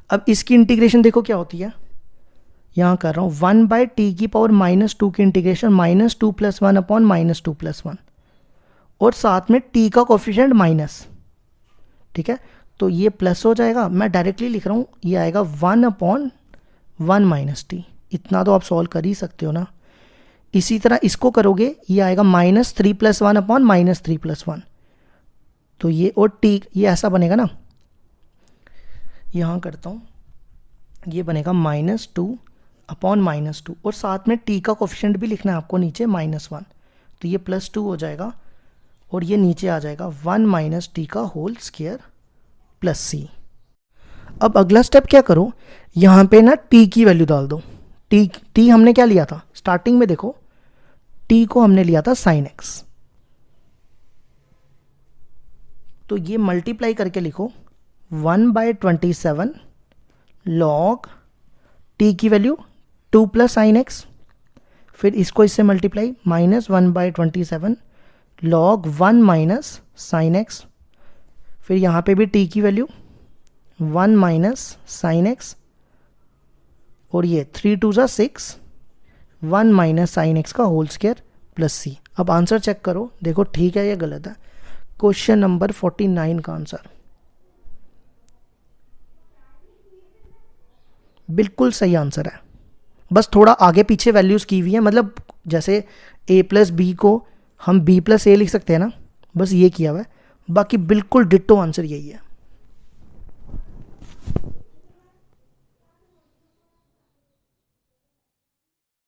अब इसकी इंटीग्रेशन देखो क्या होती है, यहाँ कर रहा हूँ 1/t की पावर -2 की इंटीग्रेशन -2 + 1/-2 + 1, और साथ में t का कोफिशिएंट माइनस। ठीक है, तो ये प्लस हो जाएगा, मैं डायरेक्टली लिख रहा हूँ, ये आएगा 1/1 - t। इतना तो आप सॉल्व कर ही सकते हो ना। इसी तरह इसको करोगे, ये आएगा -3 + 1/-3 + 1, तो ये और t ये ऐसा बनेगा ना, यहाँ करता हूँ, ये बनेगा -2/-2, और साथ में t का कोफिशिएंट भी लिखना है आपको नीचे -1, तो ये +2 हो जाएगा, और ये नीचे आ जाएगा 1 - t का होल स्क्वायर + c। अब अगला स्टेप क्या करो, यहाँ पे ना t की वैल्यू डाल दो। t हमने क्या लिया था स्टार्टिंग में, देखो t को हमने लिया था sin x, तो ये मल्टीप्लाई करके लिखो 1/27 log t की वैल्यू 2 + sin x। फिर इसको इससे मल्टीप्लाई -1/27 log 1 - sin x। फिर यहाँ पे भी t की वैल्यू 1 - sin x, और ये 3 × 2 = 6 1 - sin x का होल स्क्वायर + c। अब आंसर चेक करो, देखो ठीक है या गलत है। क्वेश्चन नंबर 49 का आंसर बिल्कुल सही आंसर है, बस थोड़ा आगे पीछे वैल्यूज़ की हुई है, मतलब जैसे a + b को हम b + a लिख सकते हैं ना, बस ये किया हुआ है, बाकी बिल्कुल डिट्टो आंसर यही है।